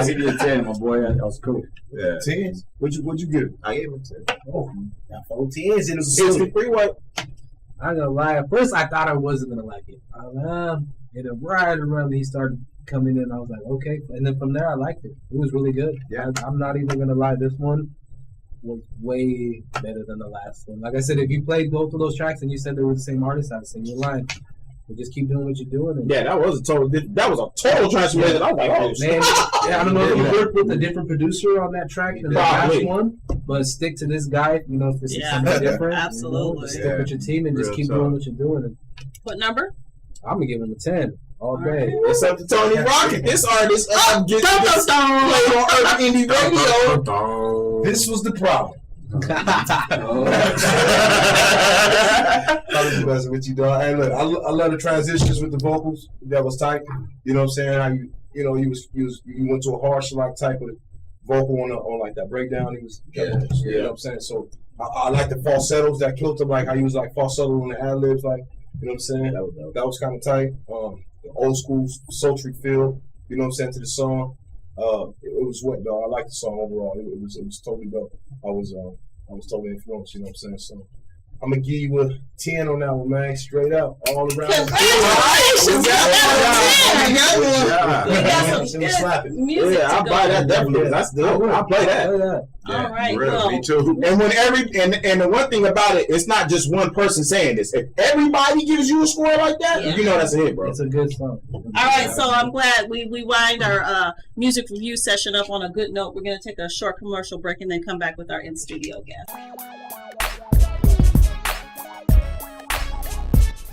S12: Give you a 10, my boy. That was cool.
S7: Yeah. 10s? What'd you give it?
S14: I gave it 10.
S7: Oh, got 4 10s in the 63 way.
S16: I'm not gonna lie. At first, I thought I wasn't gonna like it. And then right around he started coming in, I was like, okay. And then from there, I liked it. It was really good.
S14: Yeah.
S16: I'm not even gonna lie. This one was way better than the last one. Like I said, if you played both of those tracks and you said they were the same artist, I'd say you're lying. But just keep doing what you're doing. And
S7: that was a total transformation. I was like, oh
S16: man, I don't know if you worked with a different producer on that track than the last one, but stick to this guy. You know, if this is something different,
S11: absolutely.
S16: Stick with your team and just keep doing what you're doing. And
S11: what number?
S16: I'm gonna give him a 10 all day.
S7: It's up to Tony Rocket. This artist gets played on Urban Indie Radio. This was the problem. I was messing with you, dog. Hey, look, I love the transitions with the vocals. That was tight. You know what I'm saying? How you went to a harsh like type of vocal on like that breakdown. You know what I'm saying? So I like the falsettos that killed him, like how he was like falsetto on the ad libs, like, you know what I'm saying? That was kind of tight. The old school sultry feel, you know what I'm saying, to the song. It was what, though. I like the song overall. It was totally dope. I was totally influenced, you know what I'm saying? So I'm gonna give you a 10 on that one, man. Straight up, all around.
S11: Congratulations!
S7: Yeah, I buy that definitely. That's dope. I play that.
S11: All right,
S7: me too. And when and the one thing about it, it's not just one person saying this. If everybody gives you a score like that, you know that's a hit, bro.
S16: It's a good song.
S11: All right, so I'm glad we wind our music review session up on a good note. We're going to take a short commercial break and then come back with our in-studio guest.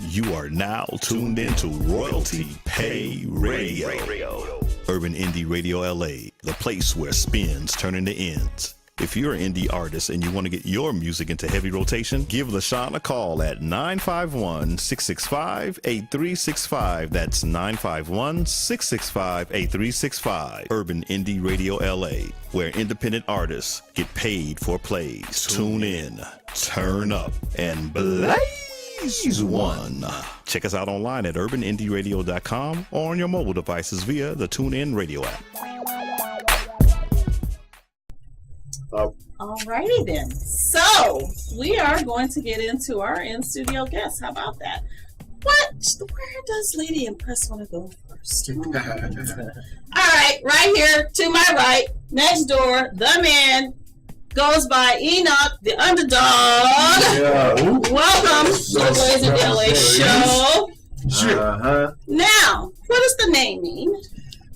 S1: You are now tuned into Royalty Pay Radio. Urban Indie Radio LA, the place where spins turn into ends. If you're an indie artist and you want to get your music into heavy rotation, give LaShawn a call at 951-665-8365. That's 951-665-8365. Urban Indie Radio LA, where independent artists get paid for plays. Tune in, turn up, and blaze one. Check us out online at urbanindie.radio.com or on your mobile devices via the TuneIn Radio app.
S11: Alrighty then. So we are going to get into our in-studio guests. How about that? Where does Lady Impress want to go first? All right, right here to my right, next door, the man goes by Enoch, the underdog. Yeah. Welcome to the Blaze and LA show.
S14: Sure.
S11: Now, what does the name mean?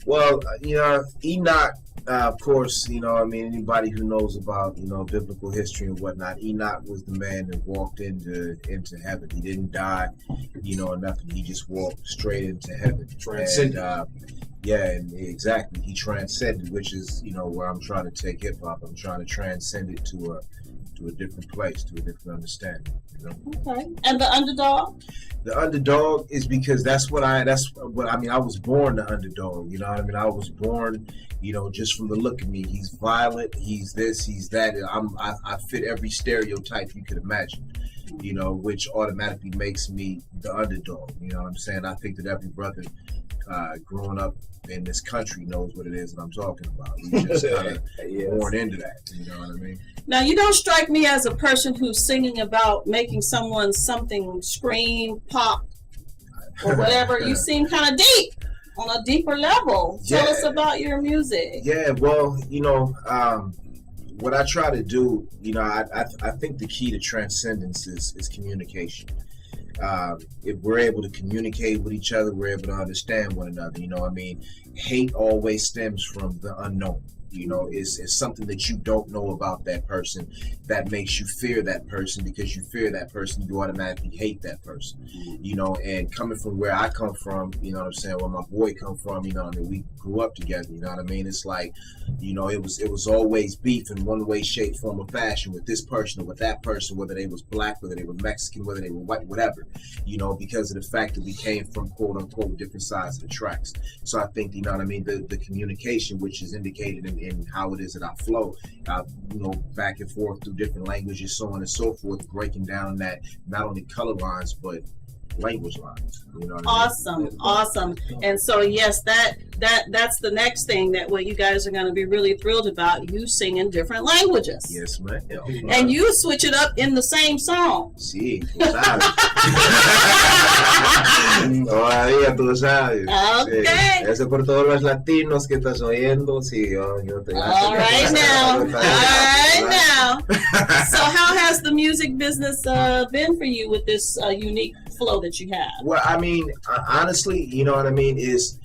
S14: Well, Enoch. Of course, anybody who knows about, biblical history and whatnot, Enoch was the man that walked into heaven. He didn't die, or nothing. He just walked straight into heaven.
S7: Transcended.
S14: And exactly. He transcended, which is, where I'm trying to take hip hop. I'm trying to transcend it to a different place, to a different understanding.
S11: Okay. And the underdog?
S14: The underdog is because I was born the underdog. You know what I mean? I was born, just from the look of me. He's violent. He's this. He's that. I fit every stereotype you could imagine. Which automatically makes me the underdog. You know what I'm saying? I think that every brother growing up in this country knows what it is that I'm talking about. We just kind of born into that. You know what I mean?
S11: Now, you don't strike me as a person who's singing about making someone something scream, pop, or whatever. You seem kind of deep, on a deeper level. Tell us about your music.
S14: Yeah, well, what I try to do, I think the key to transcendence is communication. If we're able to communicate with each other, we're able to understand one another. Hate always stems from the unknown. You know, it's something that you don't know about that person that makes you fear that person. Because you fear that person, you automatically hate that person. You know, and coming from where I come from, you know what I'm saying, where my boy come from, you know what I mean, we grew up together, you know what I mean? It's like, you know, it was always beef in one way, shape, form, or fashion with this person or with that person, whether they was black, whether they were Mexican, whether they were white, whatever, you know, because of the fact that we came from quote unquote different sides of the tracks. So I think, you know what I mean, the communication, which is indicated in how it is that I flow, you know, back and forth through different languages, so on and so forth, breaking down that not only color lines, but language lines. You know what I mean?
S11: Awesome. And so yes, that's the next thing that what you guys are going to be really thrilled about. You sing in different languages.
S14: Yes, man.
S11: And you switch it up in the same song.
S14: Sí, tú sabes. Todavía tú sabes.
S11: Okay.
S14: Sí. Eso por todos los latinos que estás oyendo. Sí, yo te
S11: All right now. So how has the music business been for you with this unique flow that you have?
S14: Well, I mean, honestly, you know what I mean, is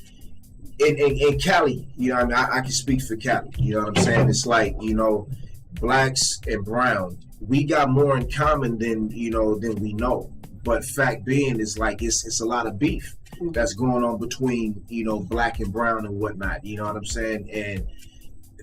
S14: in Cali, you know what I mean, I can speak for Cali, you know what I'm saying? It's like, you know, blacks and brown, we got more in common than we know. But fact being is like it's a lot of beef that's going on between, you know, black and brown and whatnot, you know what I'm saying? And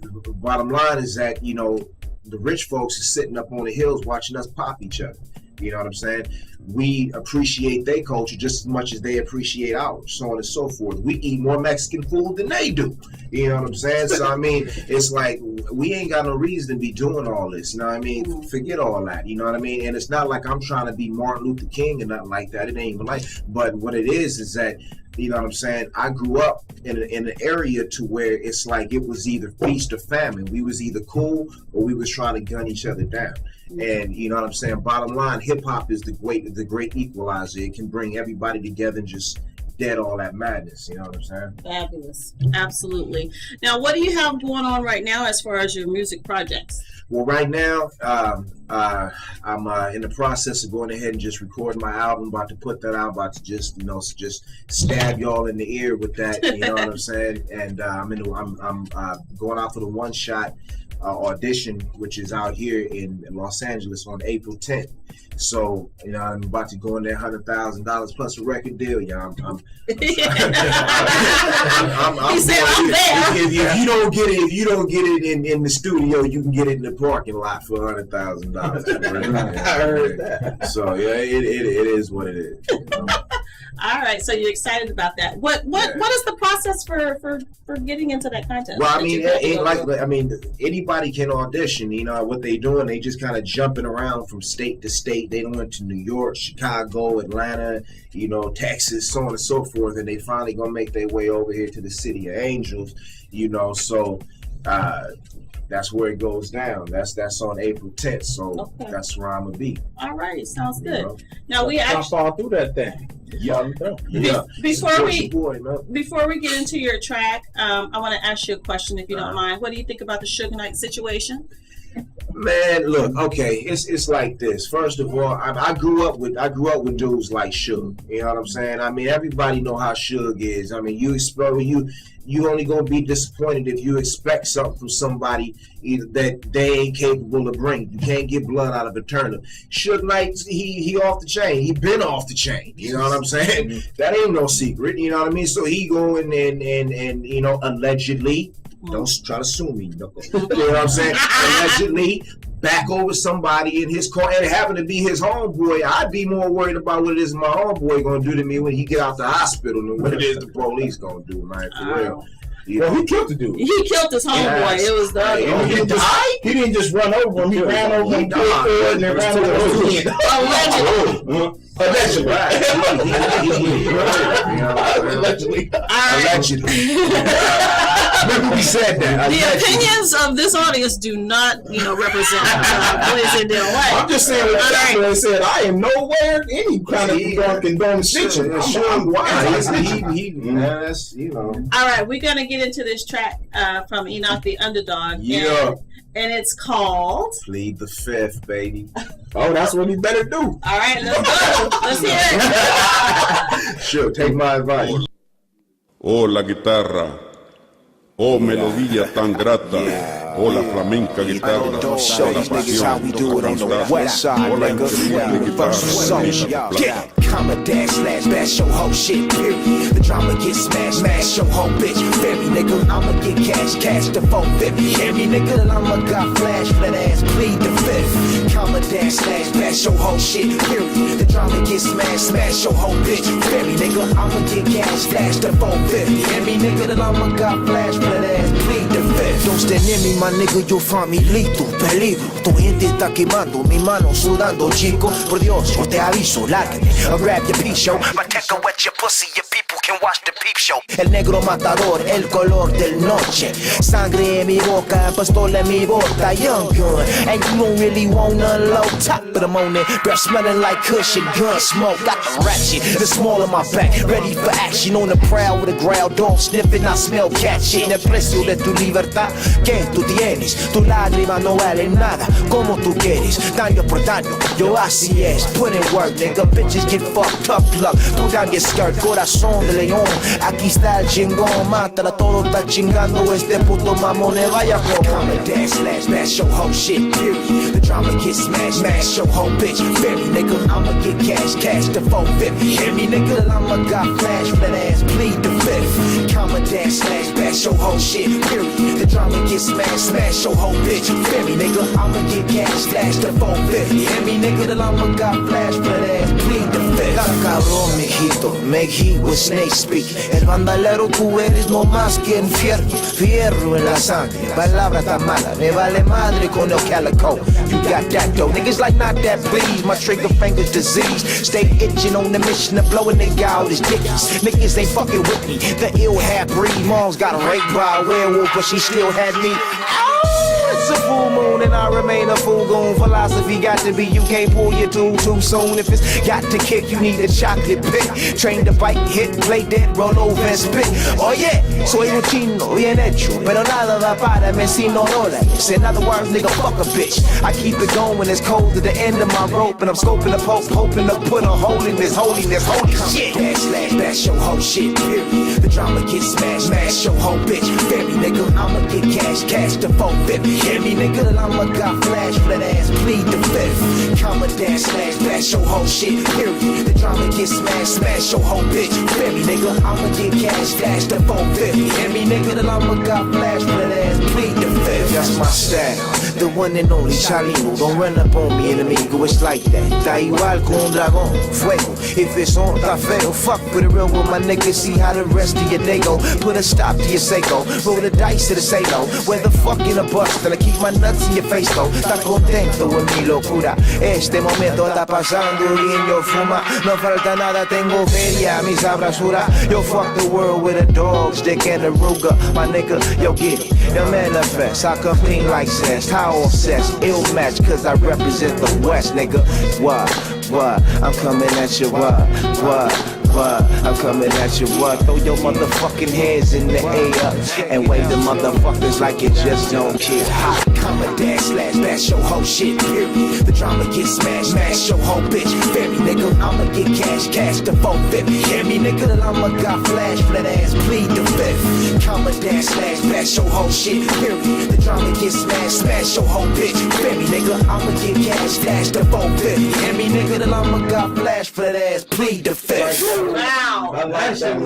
S14: the bottom line is that, you know, the rich folks are sitting up on the hills watching us pop each other. You know what I'm saying? We appreciate their culture just as much as they appreciate ours, so on and so forth. We eat more Mexican food than they do. You know what I'm saying? So, I mean, it's like we ain't got no reason to be doing all this. You know what I mean? Forget all that. You know what I mean? And it's not like I'm trying to be Martin Luther King or nothing like that. It ain't even like, but what it is that, you know what I'm saying, I grew up in an area to where it's like it was either feast or famine. We was either cool or we was trying to gun each other down. And you know what I'm saying? Bottom line, hip hop is the great equalizer. It can bring everybody together and just dead all that madness. You know what I'm saying?
S11: Fabulous. Absolutely. Now, what do you have going on right now as far as your music projects?
S14: Well, right now, I'm in the process of going ahead and just recording my album. About to put that out. About to just stab y'all in the ear with that. You know what I'm saying? And I'm going out for the one shot audition, which is out here in Los Angeles on April 10th. So, you know, I'm about to go in there, $100,000 plus a record deal. Yeah, If you don't get it in the studio, you can get it in the parking lot for $100,000.
S7: I heard that.
S14: So yeah, it is what it is. You know?
S11: All right, so you're excited about that. What is the process for getting into that contest?
S14: Well, I mean, anybody can audition. You know what they doing? They just kind of jumping around from state to state. They went to New York, Chicago, Atlanta, you know, Texas, so on and so forth, and they finally gonna make their way over here to the City of Angels. You know, so that's where it goes down. That's on April 10th. So that's where I'm gonna be.
S11: All right, sounds good.
S14: You know?
S11: Now we actually
S7: fall through that thing.
S14: Yeah.
S11: Before we get into your track, I want to ask you a question, if you don't mind. What do you think about the Suge Knight situation?
S14: Man, look, okay, it's like this. First of all, I grew up with dudes like Suge. You know what I'm saying? I mean, everybody know how Suge is. I mean, you only gonna be disappointed if you expect something from somebody either that they ain't capable of bringing. You can't get blood out of a turnip. Suge Knight, he off the chain. He been off the chain. You know what I'm saying? That ain't no secret. You know what I mean? So he going and you know, allegedly. Don't try to sue me. No. You know what I'm saying? Allegedly back over somebody in his car, and it happened to be his homeboy. I'd be more worried about what it is my homeboy gonna do to me when he get out the hospital than what it is the police gonna do, man. For real. You know,
S7: he killed the dude.
S11: He killed his homeboy. It was the other one.
S7: He didn't just run over him. He ran over him, and then ran over him. Allegedly.
S14: Allegedly. Remember we said that.
S11: The opinions of this audience do not, represent Blaze India Light.
S7: I'm just saying what Joshua said. I am nowhere any kind of condone fiction. I'm
S14: wise. That's, you know.
S11: All right, we're gonna get into this track from Enoch the Underdog.
S14: Yeah.
S11: And it's called
S14: Plead the Fifth, baby.
S7: Oh, that's what he better do.
S11: All right, let's go. Let's hear it.
S14: Sure, take my advice.
S3: Oh, la guitarra.
S20: Oh, melodía tan grata. Oh, la flamenca guitarra. Oh, la pasión.
S17: Comma dash slash bash your whole shit, period. The drama get smashed, smash your whole bitch. Fairy nigga, I'ma get cash the 450. Hear me nigga, I'ma got flash, flat ass, plead the fifth. Comma dash slash bash your whole shit, period. The drama get smashed, smash your whole bitch. Fairy nigga, I'ma get cash the 450. Hear me nigga, I'ma got flash, flat ass, plead the fifth. Don't stand near me, my nigga, yo familito, peligro. Tu gente está quemando, mi mano sudando, chico. Por Dios, yo te aviso, lárgate. Grab your peep show, but take a wet your pussy, your people can watch the peep show. El negro matador, el color del noche. Sangre en mi boca, pistola en mi bota, young gun. And you don't really want none low, top of the morning. Breath smelling like cushion, gun smoke. Got the ratchet, the small on my back, ready for action. On the prowl with a growl, dog sniffing, I smell cat shit. En el precio de tu libertad, que tú tienes. Tu lágrima no vale nada, como tú quieres. Daño por daño, yo así es. Put in work, nigga, bitches get fucked up luck. Pull down your skirt, corazón de león. Aquí está el chingón, mátala, todo está chingando. Este puto mamón le vaya por. Comma dash slash bash your whole shit, period. The drama get smashed, smash your whole bitch. Fairy nigga, I'ma get cash the 450. Hear me nigga, I'ma got flash, flat ass, plead the fifth. Comma dash slash bash your whole shit, period. The drama get smashed, smash your whole bitch. Fairy nigga, I'ma get cash the 450. Hear me nigga, I'ma got flash, flat ass, plead the fifth. Cabrón, mijito, make heat with snake speak. El bandalero tú eres no más que infierno. Fierro en la sangre, palabra tan mala. Me vale madre con el calico. You got that though, niggas like not that please. My trigger finger's disease. Stay itching on the mission of blowing nigga out his dickies. Niggas ain't fucking with me. The ill half-breed. Mom's got raped by a werewolf, but she still had me. It's a full moon and I remain a fool goon. Philosophy got to be you can't pull your tool too soon. If it's got to kick, you need a chocolate pick. Train to bite, hit, play dead, roll over and spit. Oh yeah, soy un chino, bien hecho, pero nada va para me si no dólares. In other words, nigga, fuck a bitch. I keep it going, it's cold to the end of my rope, and I'm scoping the post, hoping to put a hole in this holy shit. Dash slash bash your whole shit, period. The drama get smashed, smash your whole bitch. Fairy nigga, I'ma get cash the 450. Hear me nigga, I'ma got flash, flat ass, plead the fifth. Comma dash slash bash your whole shit, period. The drama get smashed, smash your whole bitch. Fairy nigga, I'ma get cash the 450. Hear me nigga, I'ma got flash, flat ass, plead the fifth. That's my style, the one and only Chalino. Don't run up on me, enemigo, it's like that. Está igual con un dragón, fuego. If it's on, está feo. Fuck with it real with my niggas, see how the rest of your day go. Put a stop to your seco, roll the dice to the say no. Whether fuck in a bust, and I keep my nuts in your face though. Está contento en mi locura. Este momento está pasando bien, yo fuma. No falta nada, tengo feria, mi sabrosura. Yo fuck the world with a dog stick and a Ruger. My nigga, yo get it, yo manifest. I compete like zest, how obsessed, ill match, cause I represent the West, nigga. What? I'm coming at you, what? I'm coming at you, what? Throw your motherfucking hands in the air and wave the motherfuckers like you just don't care. Hot comma dash slash bash your whole shit, period. The drama get smashed, smash your whole bitch. Fairy nigga, I'ma get cash the 450. Hear me nigga, I'ma got flash, flat ass, plead the fifth. Comma dash slash bash your whole shit, period. The drama get smashed, smash your whole bitch. Fairy nigga, I'ma get cash the 450. Hear me nigga, I'ma got flash, flat ass, plead the fifth.
S11: Wow.
S15: I like that.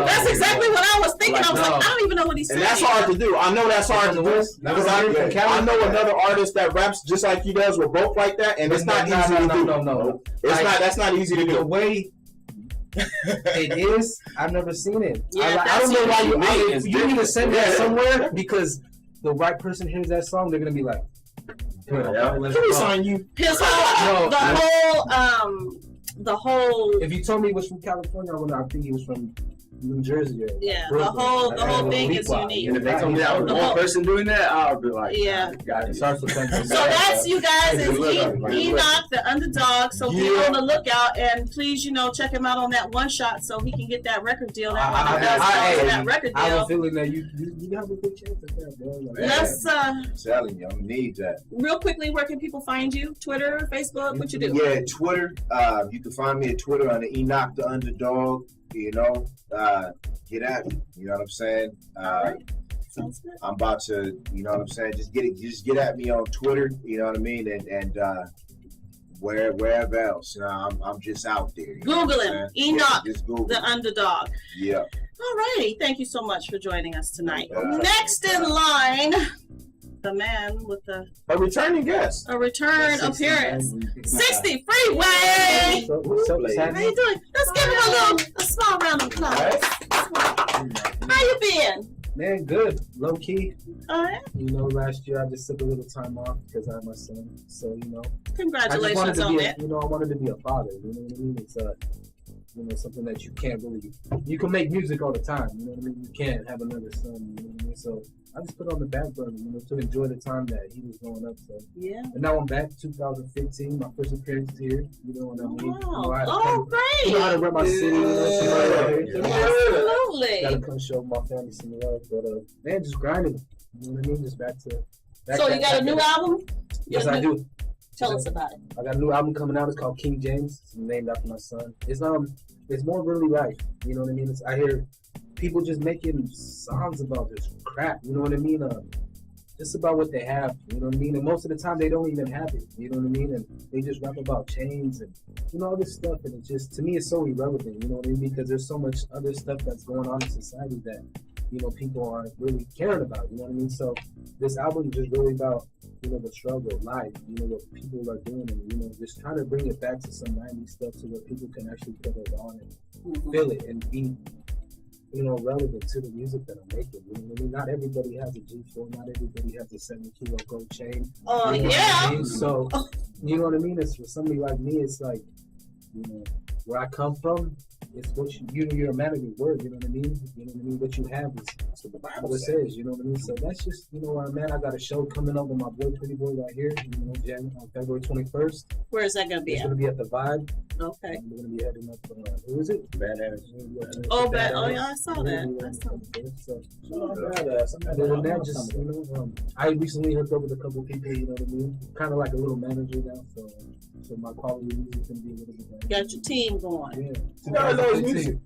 S11: That's exactly what I was thinking. I was like, I don't even know what he's saying.
S7: And that's hard to do. I know that's hard to do. I know another artist that raps just like he does with both like that, and it's not easy to do.
S15: No.
S7: It's not. That's not easy to do.
S15: The way it is, I've never seen it.
S11: Yeah,
S15: I don't know why you need to send that somewhere, because the right person hears that song, they're gonna be like,
S7: on you.
S11: His whole, the whole.
S15: If you told me he was from California, I think he was from
S16: New Jersey.
S11: Yeah, the whole thing is unique.
S12: And if they told me I was one person doing that, I would be like,
S11: yeah.
S12: Got it.
S11: So that's you guys. Is Enoch, the Underdog. So be on the lookout, and please, check him out on that one shot so he can get that record deal. That record deal.
S16: I have a feeling that you have a good chance at that, bro.
S11: Let's
S14: I'm telling you, I'm gonna need that.
S11: Real quickly, where can people find you? Twitter, Facebook, what you do?
S14: Yeah, Twitter. You can find me at Twitter under Enoch the Underdog. Get at me. You know what I'm saying? I'm about to, you know what I'm saying? Just get at me on Twitter. You know what I mean? And wherever else. I'm just out there.
S11: Google him, Enoch the Underdog.
S14: Yeah.
S11: All righty. Thank you so much for joining us tonight. Next in line, the man with a
S7: returning guest,
S11: a return appearance. 60 Freeway. How you doing? Let's give him a small round of applause. How you been?
S16: Man, good. Low key.
S11: Oh, yeah?
S16: Last year I just took a little time off because I had my son. So,
S11: Congratulations on that.
S16: I wanted to be a father. You know what I mean? It's something that you can't really. You can make music all the time. You know what I mean? You can't have another son. You know what I mean? So I just put it on the back burner, to enjoy the time that he was growing up. So
S11: yeah.
S16: And now I'm back. 2015, my first appearance here. You know what I mean?
S11: Wow.
S16: Great. How to rep my city.
S11: Absolutely.
S16: Gotta come show my family some love, but man, just grinding. You know what I mean? Just back.
S11: So you got a new album?
S16: Yes, I do.
S11: Tell us about it.
S16: I got a new album coming out. It's called King James. It's named after my son. It's more really life. You know what I mean? I hear people just making songs about this crap. You know what I mean? Just about what they have. You know what I mean? And most of the time they don't even have it. You know what I mean? And they just rap about chains and all this stuff. And it just, to me, it's so irrelevant. You know what I mean? Because there's so much other stuff that's going on in society that people aren't really caring about. You know what I mean? So this album is just really about the struggle, life, what people are doing, and just trying to bring it back to some 90s stuff so that people can actually put it on and feel it and be relevant to the music that I'm making. You know what I mean? Not everybody has a G4, not everybody has a 7-kilo gold chain.
S11: Oh,
S16: you know
S11: yeah.
S16: what I mean? So you know what I mean? It's for somebody like me, it's like, where I come from, it's what you're a man of your word, you know what I mean? You know what I mean? What you have is what the Bible says, you know what I mean? So that's just, where I'm at. I got a show coming up with my boy Pretty Boy right here, on February 21st.
S11: Where is that going to be
S16: It's going to be at the Vibe.
S11: Okay.
S16: And we're going to be heading up, who is it?
S12: Badass.
S11: Oh, yeah, I saw that.
S16: Other than that, just, I recently hooked up with a couple people, you know what I mean? Kind of like a little manager now, so my quality of music is going to be a little bit better.
S11: Got your team going.
S16: Yeah.
S7: Music.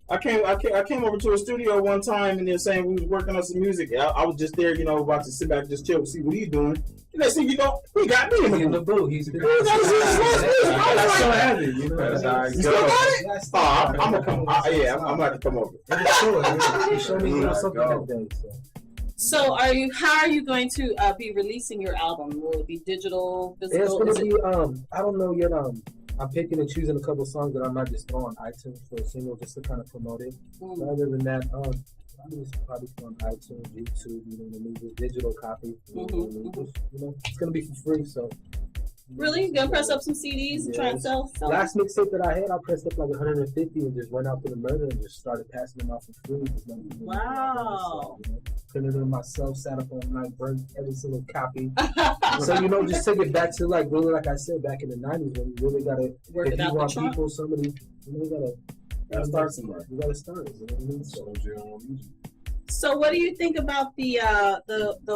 S7: I came over to a studio one time and they're saying we was working on some music. I was just there, about to sit back, just chill, see what he's doing. And they say, he got me in the
S16: booth. He's
S7: I was so happy, You still got it? I'm gonna come. I'm gonna have to come over.
S16: He showed me something that day.
S11: So how are you going to be releasing your album? Will it be digital, physical?
S16: It's gonna be I don't know yet. I'm picking and choosing a couple songs that I might just throw on iTunes for a single just to kind of promote it. But other than that, I'm just probably on iTunes, YouTube, just digital copy. It's gonna be for free. So
S11: really, you gonna press up some CDs and try and sell?
S16: Last mixtape that I had, I pressed up like 150 and just went out to the murder and just started passing them out for free.
S11: Wow.
S16: Printed them myself, sat up all night, burned every single copy. So just take it back to really like I said, back in the 90s when you really gotta if you want people, somebody gotta start somewhere. You gotta start. You know what I mean?
S11: So what do you think about the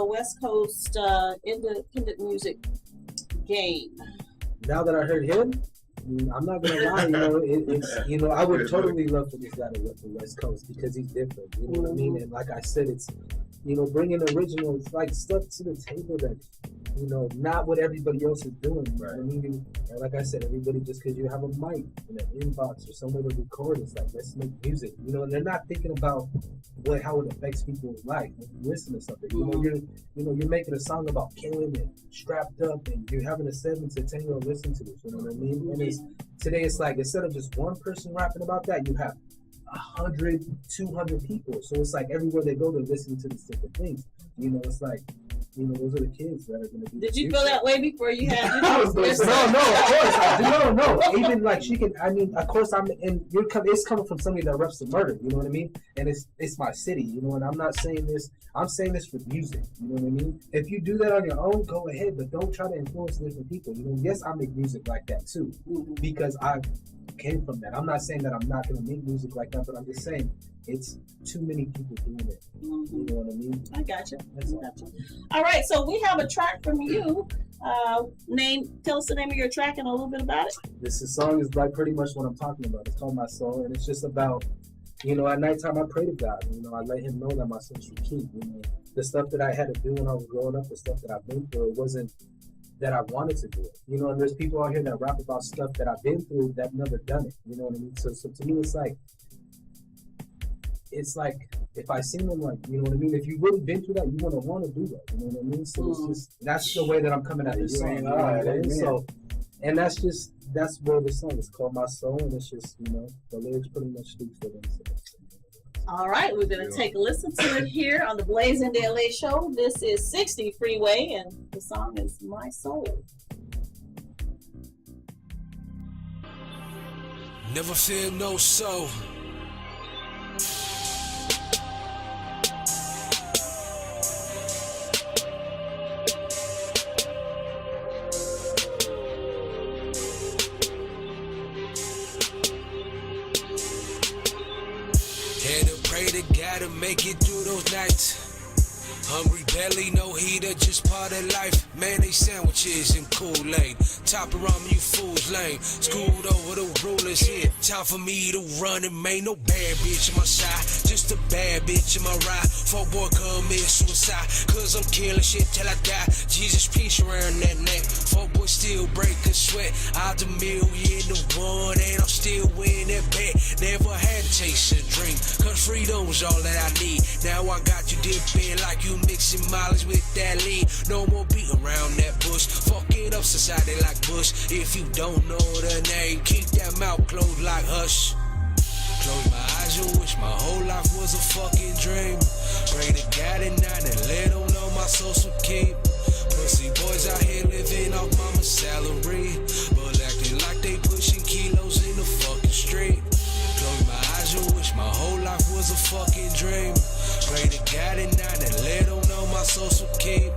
S11: West Coast independent music game?
S16: Now that I heard him, I'm not gonna lie. It's I would totally love for this guy to rep the West Coast because he's different. You know what I mean? And like I said, it's bringing original stuff to the table that not what everybody else is doing. Right. I mean, like I said, everybody just because you have a mic in an inbox or somewhere to record, it's like let's make music. And they're not thinking about how it affects people's life. When you listen to something, you're making a song about killing and strapped up, and you're having a 7 to 10 year old listen to this. You know what I mean? And today it's like instead of just one person rapping about that, you have 100, 200 people. So it's like everywhere they go, they're listening to these different things. It's like those are the kids that are going to be.
S11: Did you feel that way before you had?
S16: No, of course I do. No. Even like she can. I mean, of course it's coming from somebody that reps the murder. You know what I mean? And it's my city. You know, and I'm not saying this. I'm saying this for music. You know what I mean? If you do that on your own, go ahead, but don't try to influence different people. You know, yes, I make music like that too, because I came from that. I'm not saying that I'm not going to make music like that, but I'm just saying it's too many people doing it. You know what I mean?
S11: I got you. All right, so we have a track from you. Tell us the name of your track and a little bit about it.
S16: This song is like pretty much what I'm talking about. It's called My Soul, and it's just about, at nighttime I pray to God. I let Him know that my soul's for keep. The stuff that I had to do when I was growing up, the stuff that I've been through, it wasn't that I wanted to do it. And there's people out here that rap about stuff that I've been through that never done it. You know what I mean? So to me, it's like if I seen them, like, you know what I mean? If you really been through that, you wouldn't want to do that. You know what I mean? So it's just, that's the way that I'm coming at this song. So, and that's where the song is called My Soul, and it's just, the lyrics pretty much speak for themselves.
S11: All right, we're going to take a listen to it here on the Blaze in the LA show. This is 60 Freeway, and the song is My Soul.
S21: Never feel no soul. Gotta make it through those nights. Hungry belly, no heater, just part of life. Mayonnaise sandwiches and Kool-Aid. Top of ramen, you fools lame. Schooled over the rulers here. Time for me to run and make no bad bitch in my side. Just a bad bitch in my ride. Fuck boy commit suicide. Cause I'm killing shit till I die. Jesus peace around that neck. Fuck boy still break a sweat. Out the million to one and I'm still winning that bet. Never had to chase a dream. Cause freedom was all that I need. Now I got you dipping like you mixing mileage with that lean. No more beat around that bush. Fucking up society like Bush. If you don't know the name, keep that mouth closed like Hush. Close my eyes and wish my whole life was a fucking dream. Pray to God at night and let them know my soul so keep. Pussy boys out here living off mama's salary, but acting like they pushing kilos in the fucking street. Close my eyes and wish my whole life was a fucking dream. Pray to God at night and let them know my soul so keep.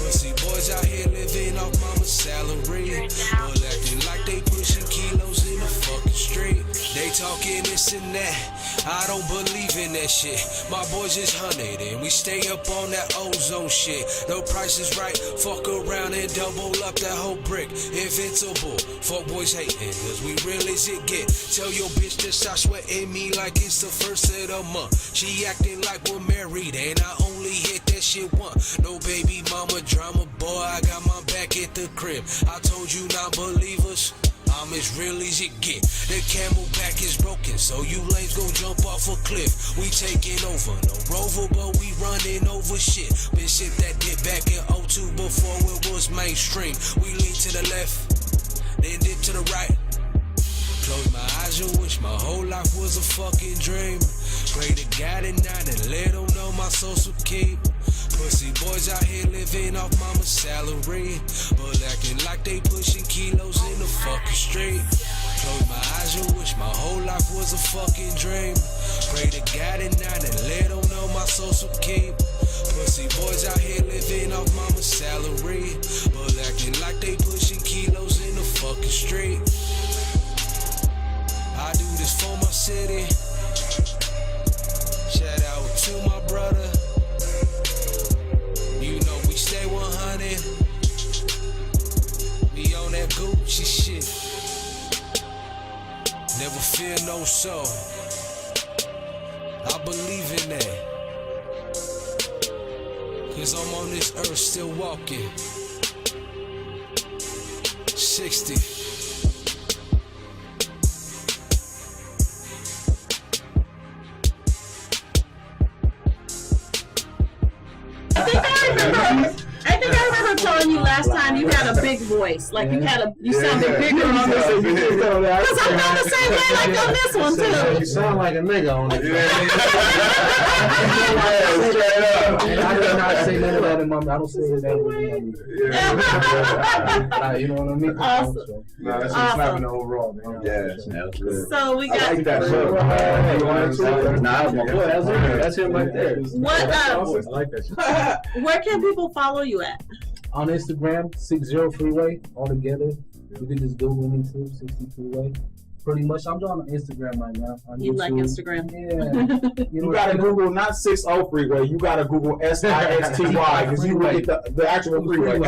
S21: Pussy boys out here living off mama's salary, but acting like they pushing kilos in the fucking street. They talking this and that, I don't believe in that shit. My boys is 100 and we stay up on that ozone shit. No price is right, fuck around and double up that whole brick. Invincible, fuck boys hating, cause we real as it get. Tell your bitch to stop sweating me like it's the first of the month. She acting like we're married and I only hit that shit once. No baby mama drama, boy, I got my back at the crib. I told you not believers, I'm as real as it get. The camelback is broken, so you lames gon' jump off a cliff. We taking over, no rover, but we running over shit. Been shit that did back in 02 before it was mainstream. We lean to the left, then dip to the right. Close my eyes and wish my whole life was a fucking dream. Pray to God at night and let them know my soul so keep. Pussy boys out here living off mama's salary, but acting like they pushing kilos in the fucking street. Close my eyes and wish my whole life was a fucking dream. Pray to God at night and let them know my soul so keep. Pussy boys out here living off mama's salary, but acting like they pushing kilos in the fucking street. I do this for my city. Shout out to my brother. You know we stay 100. We on that Gucci shit. Never fear no soul. I believe in that. Cause I'm on this earth still walking. 60.
S11: I think I remember telling telling you last time you had a big voice. Like you sounded bigger on this. Because I felt the same way like on this one too.
S15: You sound like a nigga on it. I did not say none of that in my mouth. I don't say that with you know what I mean?
S11: Awesome.
S15: No, that's just slapping overall, man.
S14: Yeah.
S11: So we got.
S14: I like that.
S12: That's him right there.
S11: What?
S15: I like that shit.
S11: Where can people follow you at?
S16: On Instagram, 60 Freeway, all together. You can just Google me too, 60 Freeway. Pretty much, I'm on Instagram right now. On
S11: You
S16: YouTube.
S11: like Instagram?
S16: Yeah.
S7: You gotta Google not 60 Freeway. You gotta Google SIXTY because you will get the actual freeway.
S12: I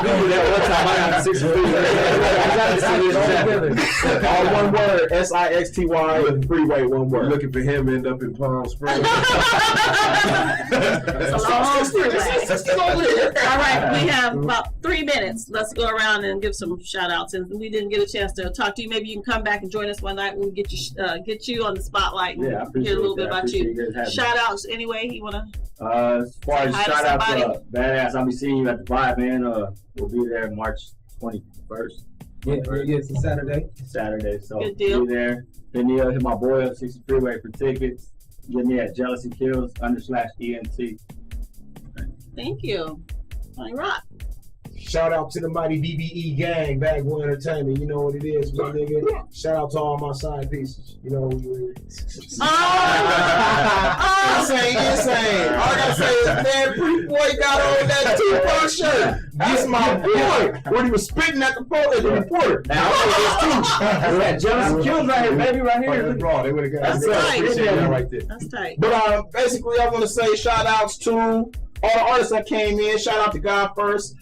S12: Googled that one time. I got 6 freeway.
S7: All one word, SIXTY freeway, one word.
S14: Looking for him, end up in Palm Springs.
S11: All right, we have about 3 minutes. Let's go around and give some shout outs. And we didn't get a chance to talk to you. Maybe you can come back and join us one night when we get you on the spotlight and hear a little bit about you. Shout outs anyway, you wanna
S12: as far as shout out to Badass, I'll be seeing you at the Vibe, man. We'll be there March 21st.
S16: Yeah, it's a Saturday.
S12: So
S11: good deal.
S12: Be there. Hit me up, hit my boy up 60 Freeway for tickets. Get me at Jealousy Kills _ENT.
S11: Thank you. Tony Rock.
S15: Shout out to the mighty BBE gang, Bag One Entertainment. You know what it is, my nigga. Shout out to all my side pieces. You know who
S7: Insane. All I gotta say is, man, Pretty Boy got on that Tupac shirt. That's my boy. When he was spitting at the reporter.
S12: Now, that Jealousy Kills right here, baby, right here.
S15: They would have got
S11: That's tight.
S15: right there.
S11: That's tight.
S7: But basically, I want to say shout outs to all the artists that came in. Shout out to God First.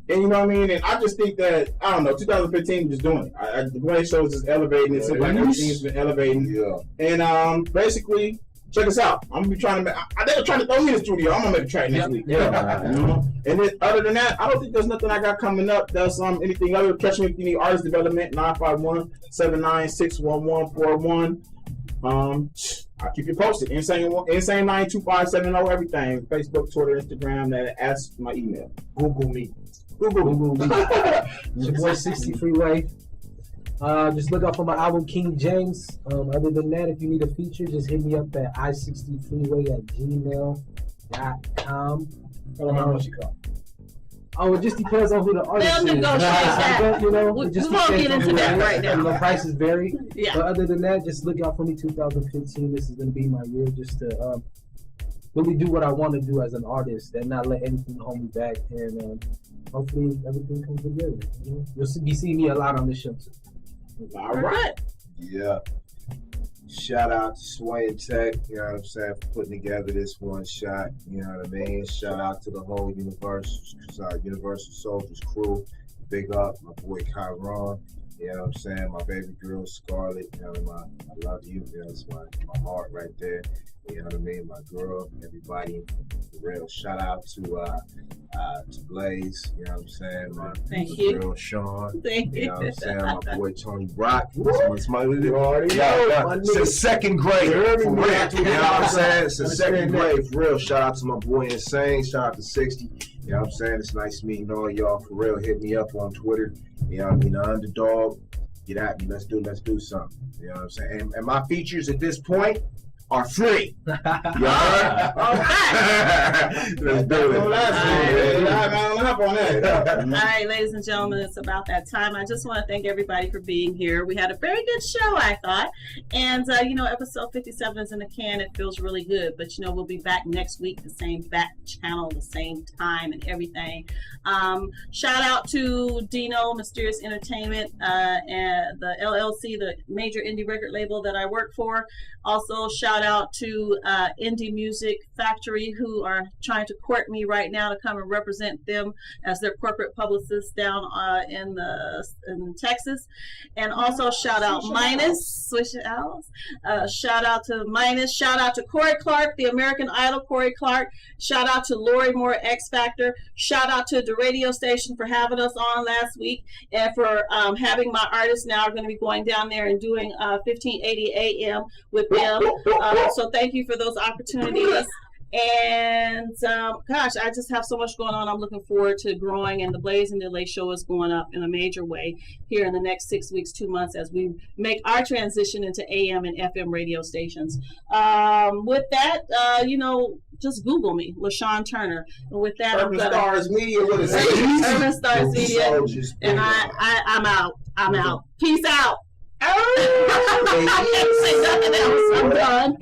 S7: And you know what I mean? And I just think that, I don't know, 2015 just doing it. The Blaze Show is just elevating. It seems like everything's been elevating.
S14: Yeah.
S7: And basically, check us out. I'm going to be trying to they're trying to throw me in the studio. I'm going to make a track next week.
S12: Yeah.
S7: You know? And then, other than that, I don't think there's nothing I got coming up that's anything other. Catch me if you need artist development, 951-796-1141. I'll keep you posted. Insane 92570, everything. Facebook, Twitter, Instagram. That's my email.
S15: Google me.
S16: Google me. It's your boy 60 Freeway. Just look out for my album King James. Other than that, if you need a feature, just hit me up at i60freeway@gmail.com.
S15: How much you call?
S16: Oh, it just depends on who the artist is.
S11: They'll negotiate that.
S16: You know,
S11: We
S16: it just
S11: won't
S16: depends
S11: get
S16: on
S11: into
S16: who
S11: that
S16: it is.
S11: right now.
S16: You know, prices vary.
S11: Yeah.
S16: But other than that, just look out for me 2015. This is going to be my year just to really do what I want to do as an artist and not let anything hold me back. And hopefully everything comes together. You know? You'll be seeing me a lot on this show too.
S7: All right.
S14: Yeah. Shout out to Sway and Tech, you know what I'm saying, for putting together this one shot, you know what I mean? Shout out to the whole Universal Soldiers crew. Big up my boy Kyron, you know what I'm saying? My baby girl Scarlett, you know, I love you, you know, it's my heart right there. You know what I mean? My girl, everybody, for real. Shout out to Blaze, you know what I'm saying? My girl Sean,
S11: Thank
S14: you know what I'm saying? My boy Tony Rock. It's second grade, for real. You know what I'm saying? It's the second grade, for real. Shout out to my boy Insane. Shout out to 60. You know what I'm saying? It's nice meeting all y'all, for real. Hit me up on Twitter. You know what I mean? The Underdog. Get at me. Let's do something. You know what I'm saying? And my features at this point are free. You heard? Let's do it.
S11: All right, ladies and gentlemen, it's about that time. I just want to thank everybody for being here. We had a very good show, I thought. And, episode 57 is in the can. It feels really good. But, we'll be back next week, the same back channel, the same time and everything. Shout out to Dino, Mysterious Entertainment, and the LLC, the major indie record label that I work for. Also, shout out to Indie Music Factory, who are trying to court me right now to come and represent them as their corporate publicist down in Texas. And also shout out Minus, switch it out. Shout out to Minus. Shout out to Corey Clark, the American Idol Corey Clark. Shout out to Lori Moore, X Factor. Shout out to the radio station for having us on last week and for having my artists now are going to be going down there and doing 1580 AM with them. So thank you for those opportunities. And gosh, I just have so much going on. I'm looking forward to growing, and the Blaze and Delay show is going up in a major way here in the next 6 weeks, 2 months, as we make our transition into AM and FM radio stations. With that, just Google me, LaShawn Turner. And with that,
S14: Urban Stars Media. What is it?
S11: Urban Stars Media. And I'm out. I'm out. Peace out. I can't say nothing else. I'm done.